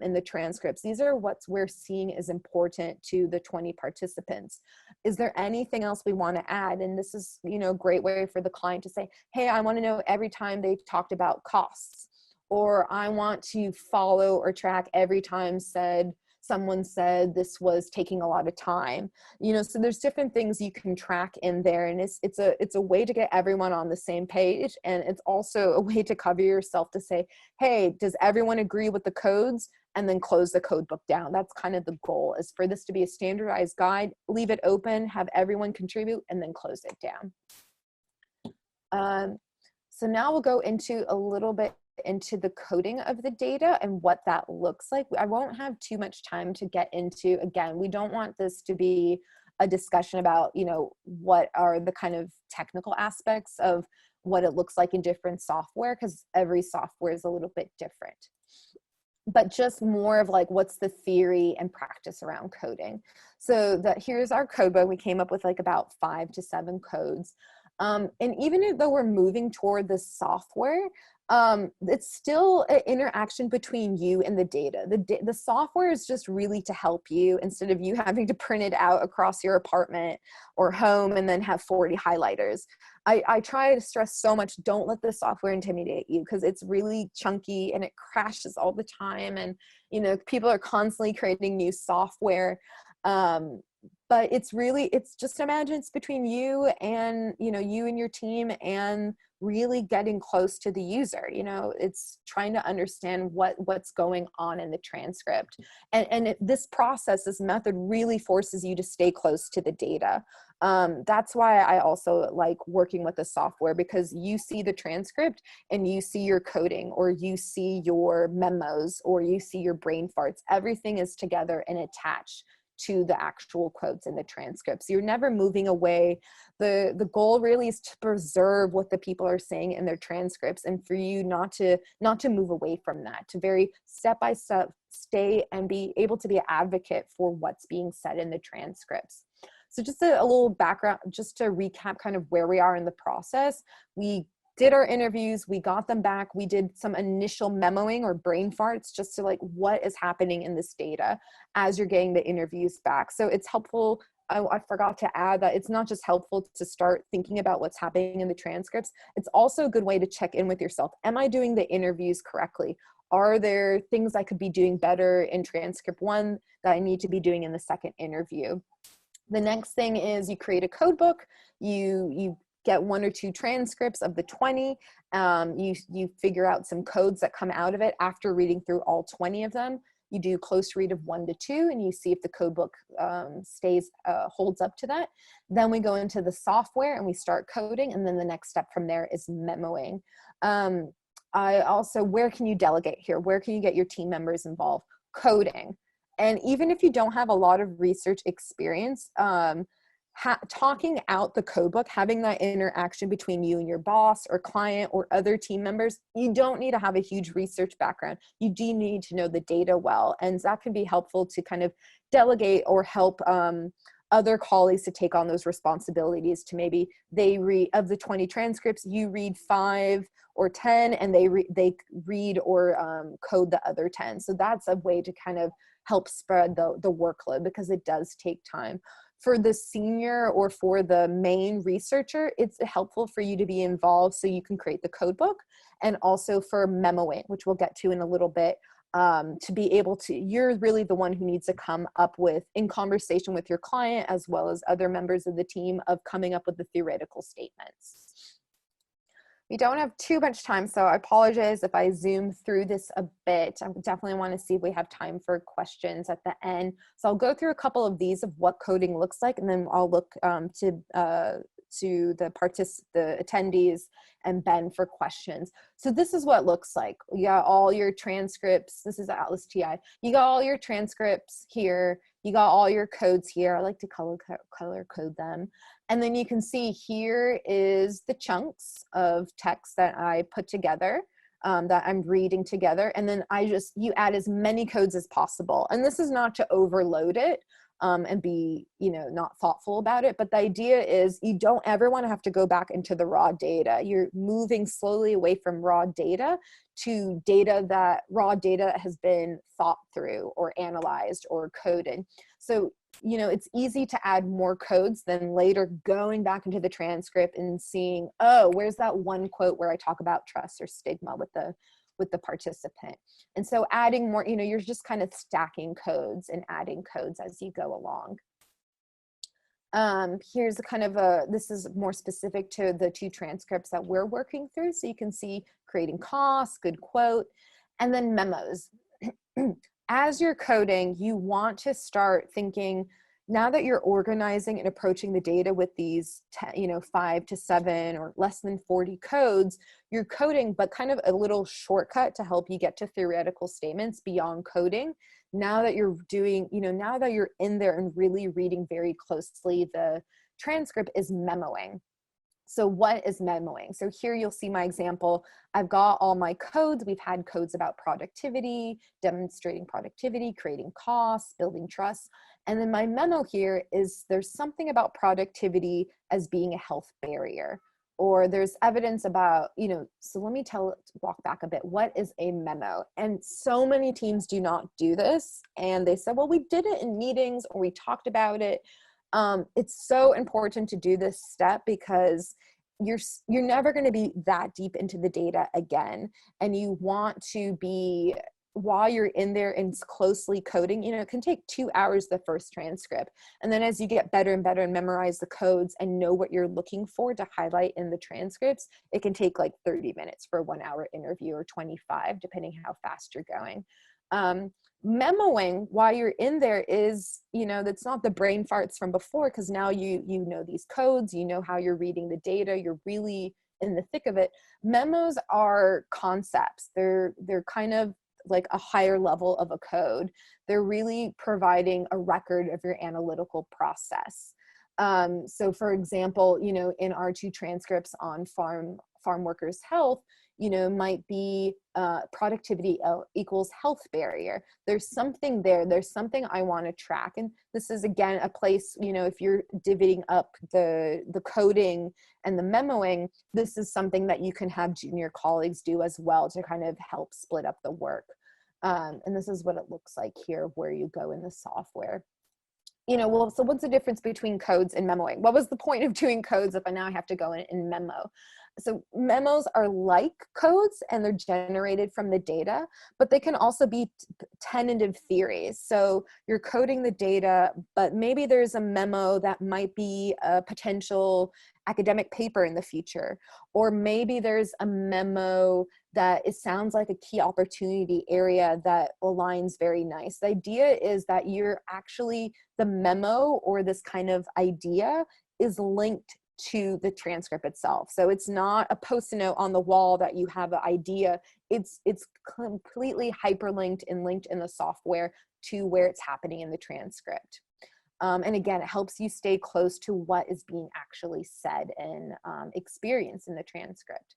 in the transcripts. These are what we're seeing is important to the 20 participants. Is there anything else we want to add? And this is, you know, a great way for the client to say, hey, I want to know every time they talked about costs, or I want to follow or track every time someone said this was taking a lot of time. You know, so there's different things you can track in there, and it's a way to get everyone on the same page, and it's also a way to cover yourself to say, hey, does everyone agree with the codes? And then close the code book down. That's kind of the goal, is for this to be a standardized guide, leave it open, have everyone contribute, and then close it down. So now we'll go into a little bit into the coding of the data and what that looks like. I won't have too much time to get into, again, we don't want this to be a discussion about, you know, what are the kind of technical aspects of what it looks like in different software, because every software is a little bit different. But just more of like, what's the theory and practice around coding. So here's our code book. We came up with like about 5 to 7 codes. And even though we're moving toward the software, it's still an interaction between you and the data. The software is just really to help you, instead of you having to print it out across your apartment or home and then have 40 highlighters. I try to stress so much, don't let the software intimidate you, because it's really chunky and it crashes all the time. And, you know, people are constantly creating new software. But it's just, imagine it's between you and, you know, you and your team, and really getting close to the user. You know, it's trying to understand what's going on in the transcript. And this process, this method really forces you to stay close to the data. That's why I also like working with the software, because you see the transcript and you see your coding, or you see your memos, or you see your brain farts. Everything is together and attached to the actual quotes in the transcripts. You're never moving away. The goal really is to preserve what the people are saying in their transcripts, and for you not to move away from that, to very step by step stay and be able to be an advocate for what's being said in the transcripts. So just a little background, just to recap kind of where we are in the process. We did our interviews, we got them back, we did some initial memoing or brain farts, just to like, what is happening in this data as you're getting the interviews back. So it's helpful. I forgot to add that it's not just helpful to start thinking about what's happening in the transcripts. It's also a good way to check in with yourself. Am I doing the interviews correctly? Are there things I could be doing better in transcript 1 that I need to be doing in the second interview? The next thing is you create a code book. You get 1 or 2 transcripts of the 20. You figure out some codes that come out of it after reading through all 20 of them. You do close read of 1 to 2, and you see if the code book holds up to that. Then we go into the software and we start coding, and then the next step from there is memoing. Where can you delegate here? Where can you get your team members involved? Coding. And even if you don't have a lot of research experience, talking out the code book, having that interaction between you and your boss or client or other team members, you don't need to have a huge research background. You do need to know the data well. And that can be helpful to kind of delegate or help other colleagues to take on those responsibilities, to maybe they read, of the 20 transcripts, you read 5 or 10, and they read or code the other 10. So that's a way to kind of help spread the workload, because it does take time. For the senior or for the main researcher, it's helpful for you to be involved so you can create the code book, and also for memoing, which we'll get to in a little bit, to be able to, you're really the one who needs to come up with, in conversation with your client as well as other members of the team, of coming up with the theoretical statements. We don't have too much time, so I apologize if I zoom through this a bit. I definitely want to see if we have time for questions at the end. So I'll go through a couple of these of what coding looks like, and then I'll look to the attendees and Ben for questions. So this is what it looks like. You got all your transcripts. This is Atlas TI. You got all your transcripts here. You got all your codes here. I like to color code them. And then you can see here is the chunks of text that I put together, that I'm reading together. And then you add as many codes as possible. And this is not to overload it and be, not thoughtful about it. But the idea is you don't ever want to have to go back into the raw data. You're moving slowly away from raw data to raw data that has been thought through or analyzed or coded. So, it's easy to add more codes than later going back into the transcript and seeing, oh, where's that one quote where I talk about trust or stigma with the participant. And so adding more, you're just kind of stacking codes and adding codes as you go along. Here's this is more specific to the two transcripts that we're working through. So you can see creating costs, good quote, and then memos. As you're coding, you want to start thinking, now that you're organizing and approaching the data with these 5 to 7 or less than 40 codes, you're coding, but kind of a little shortcut to help you get to theoretical statements beyond coding. Now that you're doing, now that you're in there and really reading very closely, the transcript is memoing. So what is memoing? So here you'll see my example. I've got all my codes. We've had codes about productivity, demonstrating productivity, creating costs, building trust. And then my memo here is there's something about productivity as being a health barrier, or there's evidence about, so let me walk back a bit. What is a memo? And so many teams do not do this. And they said, well, we did it in meetings or we talked about it. It's so important to do this step because you're never going to be that deep into the data again. And you want to be, while you're in there and closely coding, it can take 2 hours, the first transcript. And then as you get better and better and memorize the codes and know what you're looking for to highlight in the transcripts, it can take like 30 minutes for a 1 hour interview or 25, depending how fast you're going. Memoing while you're in there is, that's not the brain farts from before, because now you know these codes, how you're reading the data, you're really in the thick of it. Memos are concepts. They're kind of like a higher level of a code. They're really providing a record of your analytical process. So for example, in our two transcripts on farm workers' health, might be productivity equals health barrier. There's something there. There's something I want to track. And this is, again, a place, if you're divvying up the coding and the memoing, this is something that you can have junior colleagues do as well to kind of help split up the work. And this is what it looks like here, where you go in the software. Well, so what's the difference between codes and memoing? What was the point of doing codes if I now have to go in and memo? So memos are like codes and they're generated from the data, but they can also be tentative theories. So you're coding the data, but maybe there's a memo that might be a potential academic paper in the future, or maybe there's a memo that it sounds like a key opportunity area that aligns very nice. The idea is that you're actually, the memo or this kind of idea is linked to the transcript itself. So it's not a post-it note on the wall that you have an idea. It's completely hyperlinked and linked in the software to where it's happening in the transcript. And again, it helps you stay close to what is being actually said and experienced in the transcript.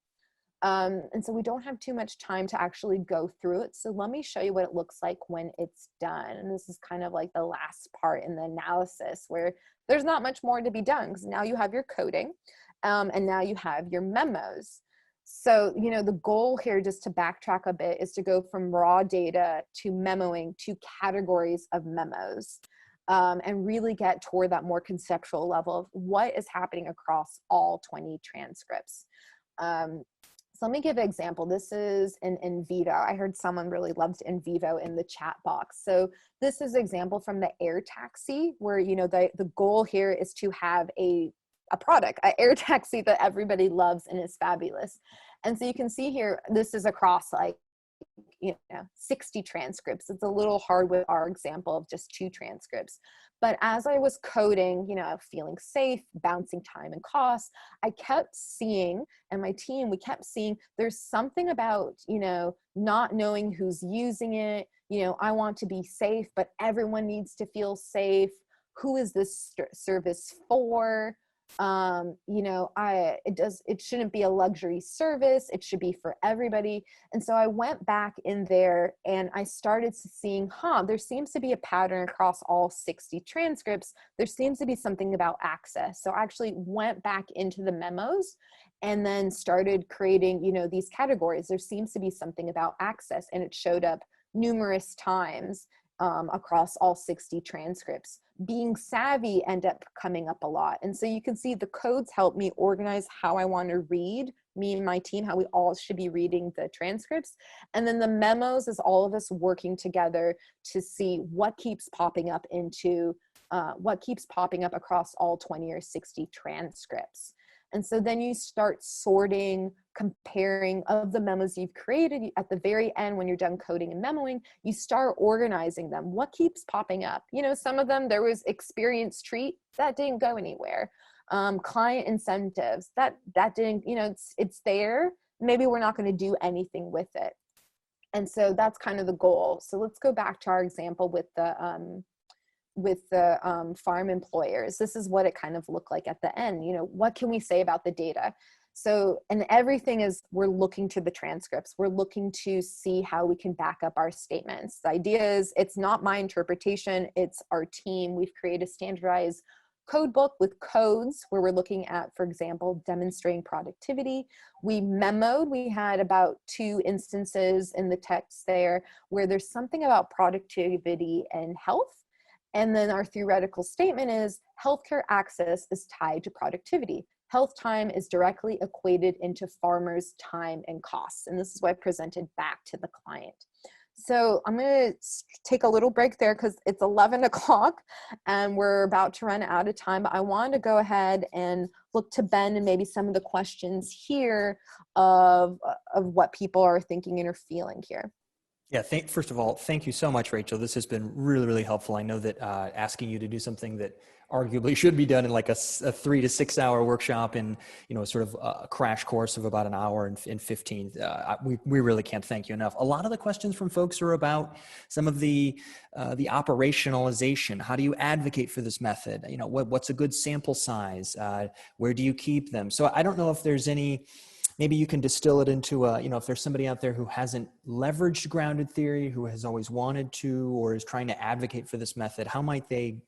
And so we don't have too much time to actually go through it. So let me show you what it looks like when it's done. And this is kind of like the last part in the analysis where there's not much more to be done, because now you have your coding and now you have your memos. So, the goal here, just to backtrack a bit, is to go from raw data to memoing to categories of memos. And really get toward that more conceptual level of what is happening across all 20 transcripts. So let me give an example. This is an in vivo. I heard someone really loved in vivo in the chat box. So this is an example from the air taxi where, the goal here is to have a a product, an air taxi that everybody loves and is fabulous. And so you can see here, this is across like, 60 transcripts. It's a little hard with our example of just 2 transcripts. But as I was coding, feeling safe, bouncing time and cost, I kept seeing, and my team, we kept seeing there's something about, not knowing who's using it. I want to be safe, but everyone needs to feel safe. Who is this service for? It shouldn't be a luxury service. It should be for everybody. And so I went back in there and I started seeing, there seems to be a pattern across all 60 transcripts. There seems to be something about access. So I actually went back into the memos and then started creating, these categories. There seems to be something about access, and it showed up numerous times across all 60 transcripts. Being savvy ended up coming up a lot. And so you can see the codes help me organize how I want to read, me and my team, how we all should be reading the transcripts. And then the memos is all of us working together to see what keeps popping up across all 20 or 60 transcripts. And so then you start sorting, comparing of the memos you've created. At the very end, when you're done coding and memoing, you start organizing them. What keeps popping up? Some of them, there was experience treat, that didn't go anywhere. Client incentives, that didn't, it's there. Maybe we're not going to do anything with it. And so that's kind of the goal. So let's go back to our example with the farm employers. This is what it kind of looked like at the end. What can we say about the data? So, and everything is, we're looking to the transcripts. We're looking to see how we can back up our statements. The idea is, it's not my interpretation, it's our team. We've created a standardized code book with codes where we're looking at, for example, demonstrating productivity. We memoed, we had about 2 instances in the text there where there's something about productivity and health. And then our theoretical statement is healthcare access is tied to productivity. Health time is directly equated into farmers' time and costs. And this is what I presented back to the client. So I'm going to take a little break there because it's 11 o'clock and we're about to run out of time. But I wanted to go ahead and look to Ben and maybe some of the questions here of what people are thinking and are feeling here. Yeah, first of all, thank you so much, Rachel. This has been really, really helpful. I know that asking you to do something that arguably should be done in like a 3 to 6 hour workshop in, sort of a crash course of about an hour and 15, we really can't thank you enough. A lot of the questions from folks are about some of the operationalization. How do you advocate for this method? What's a good sample size? Where do you keep them? So I don't know if there's any. Maybe you can distill it into if there's somebody out there who hasn't leveraged grounded theory, who has always wanted to, or is trying to advocate for this method, how might they,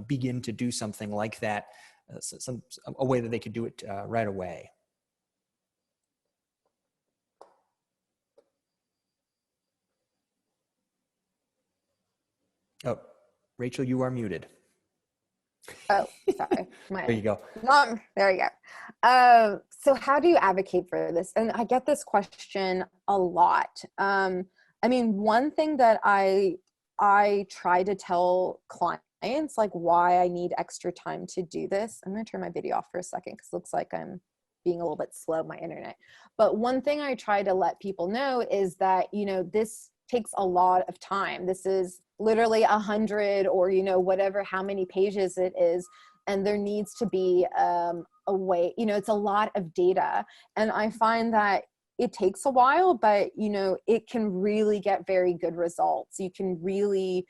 begin to do something like that, a way that they could do it right away? Oh, Rachel, you are muted. Oh, sorry. There you go. There you go. So how do you advocate for this? And I get this question a lot. One thing that I try to tell clients, like why I need extra time to do this. I'm going to turn my video off for a second because it looks like I'm being a little bit slow, my internet. But one thing I try to let people know is that, this takes a lot of time. This is literally 100 or, whatever, how many pages it is. And there needs to be a way, it's a lot of data. And I find that it takes a while, but, it can really get very good results. You can really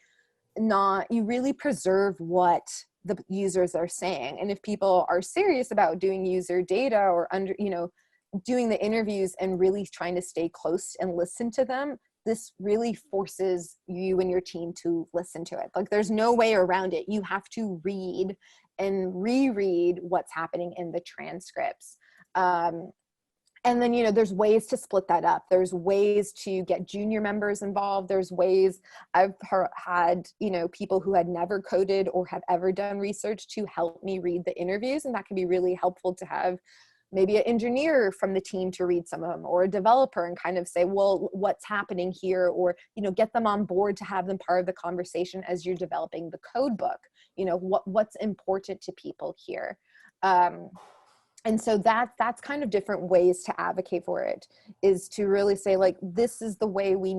preserve what the users are saying. And if people are serious about doing user data or doing the interviews and really trying to stay close and listen to them, this really forces you and your team to listen to it. Like there's no way around it. You have to read and reread what's happening in the transcripts. And then, there's ways to split that up. There's ways to get junior members involved. There's ways I've had, people who had never coded or have ever done research to help me read the interviews. And that can be really helpful to have maybe an engineer from the team to read some of them, or a developer, and kind of say, well, what's happening here? Or, get them on board to have them part of the conversation as you're developing the code book. What's important to people here. And so that's kind of different ways to advocate for it, is to really say, like, this is the way we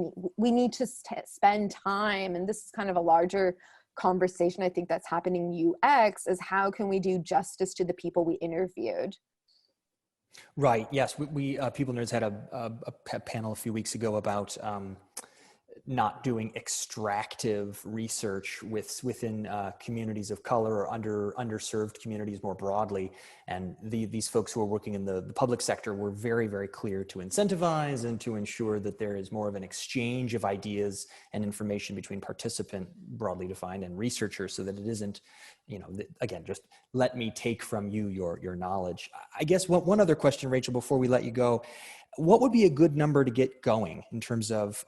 need to spend time. And this is kind of a larger conversation I think that's happening in UX, is how can we do justice to the people we interviewed? Right. Yes. We People Nerds had a panel a few weeks ago about not doing extractive research within communities of color or underserved communities more broadly. And these folks who are working in the public sector were very, very clear to incentivize and to ensure that there is more of an exchange of ideas and information between participant, broadly defined, and researchers, so that it isn't, again, just let me take from you your knowledge. I guess one other question, Rachel, before we let you go. What would be a good number to get going in terms of,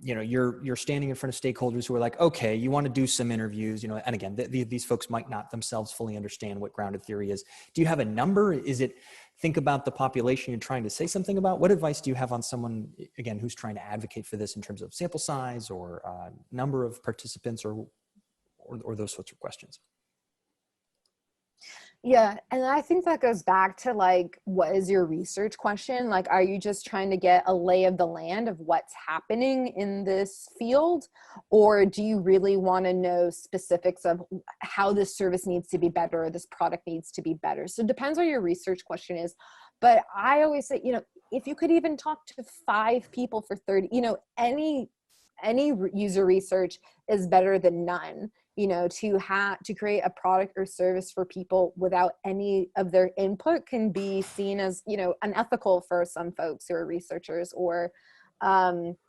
you're standing in front of stakeholders who are like, okay, you want to do some interviews, and again, these folks might not themselves fully understand what grounded theory is. Do you have a number? Is it think about the population you're trying to say something about? What advice do you have on someone, again, who's trying to advocate for this in terms of sample size or number of participants or those sorts of questions? Yeah. And I think that goes back to, like, what is your research question? Like, are you just trying to get a lay of the land of what's happening in this field? Or do you really want to know specifics of how this service needs to be better, or this product needs to be better? So it depends what your research question is. But I always say, if you could even talk to 5 people for 30, any user research is better than none. To create a product or service for people without any of their input can be seen as, unethical for some folks who are researchers, or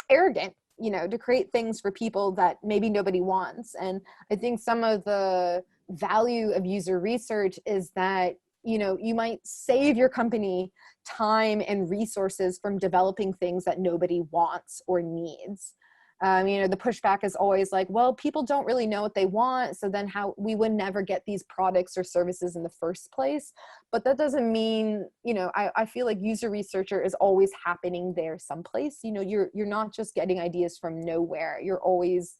arrogant, to create things for people that maybe nobody wants. And I think some of the value of user research is that, you might save your company time and resources from developing things that nobody wants or needs. The pushback is always like, well, people don't really know what they want, so then how we would never get these products or services in the first place. But that doesn't mean, I feel like user researcher is always happening there someplace. You're not just getting ideas from nowhere. You're always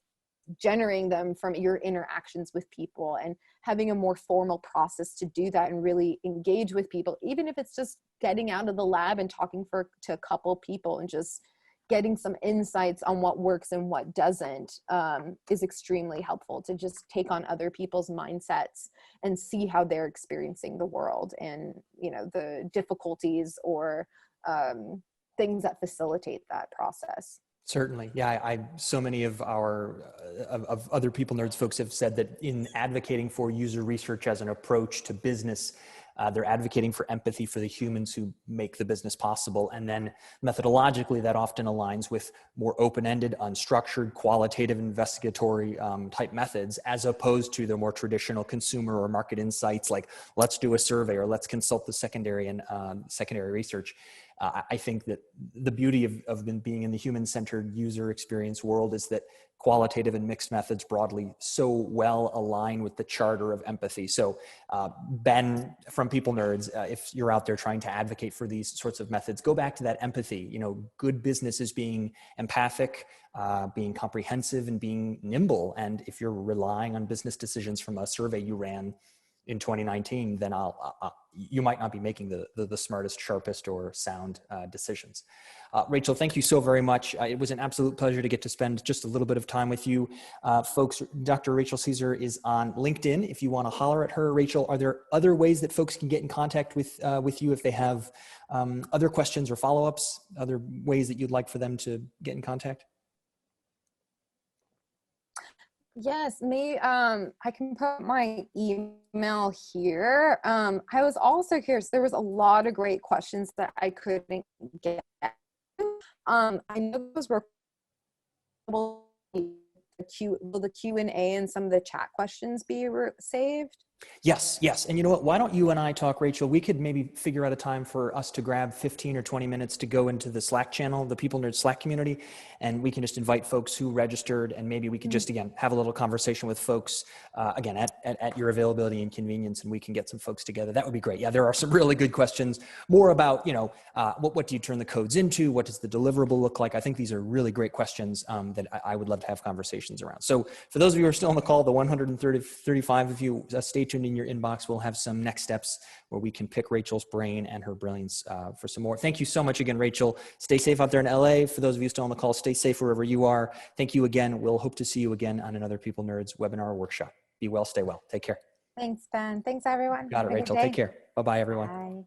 generating them from your interactions with people, and having a more formal process to do that and really engage with people, even if it's just getting out of the lab and talking to a couple people and just getting some insights on what works and what doesn't, is extremely helpful, to just take on other people's mindsets and see how they're experiencing the world, and the difficulties or things that facilitate that process. Certainly. Yeah, so many of our of other People Nerds folks have said that in advocating for user research as an approach to business, they're advocating for empathy for the humans who make the business possible. And then methodologically, that often aligns with more open-ended, unstructured, qualitative, investigatory type methods, as opposed to the more traditional consumer or market insights, like let's do a survey or let's consult the secondary and secondary research. I think that the beauty of being in the human-centered user experience world is that qualitative and mixed methods broadly so well align with the charter of empathy. So Ben from People Nerds, if you're out there trying to advocate for these sorts of methods, go back to that empathy. Good business is being empathic, being comprehensive, and being nimble. And if you're relying on business decisions from a survey you ran in 2019, then you might not be making the smartest, sharpest, or sound decisions. Rachel, thank you so very much. It was an absolute pleasure to get to spend just a little bit of time with you. Folks, Dr. Rachel Caesar is on LinkedIn. If you want to holler at her. Rachel, are there other ways that folks can get in contact with you if they have other questions or follow-ups, other ways that you'd like for them to get in contact? Yes, I can put my email here. I was also curious, there was a lot of great questions that I couldn't get. I know those were will the Q&A and some of the chat questions be saved? Yes. And you know what? Why don't you and I talk, Rachel? We could maybe figure out a time for us to grab 15 or 20 minutes to go into the Slack channel, the People Nerd Slack community, and we can just invite folks who registered, and maybe we could just, again, have a little conversation with folks, again, at your availability and convenience, and we can get some folks together. That would be great. Yeah, there are some really good questions, more about, what do you turn the codes into? What does the deliverable look like? I think these are really great questions that I would love to have conversations around. So for those of you who are still on the call, the 135 of you, stay tuned in your inbox. We'll have some next steps where we can pick Rachel's brain and her brilliance for some more. Thank you so much again, Rachel. Stay safe out there in LA. For those of you still on the call, stay safe wherever you are. Thank you again. We'll hope to see you again on another People Nerds webinar or workshop. Be well, stay well. Take care. Thanks, Ben. Thanks, everyone. Got it, Have a good Rachel. day. Take care. Bye-bye, everyone. Bye.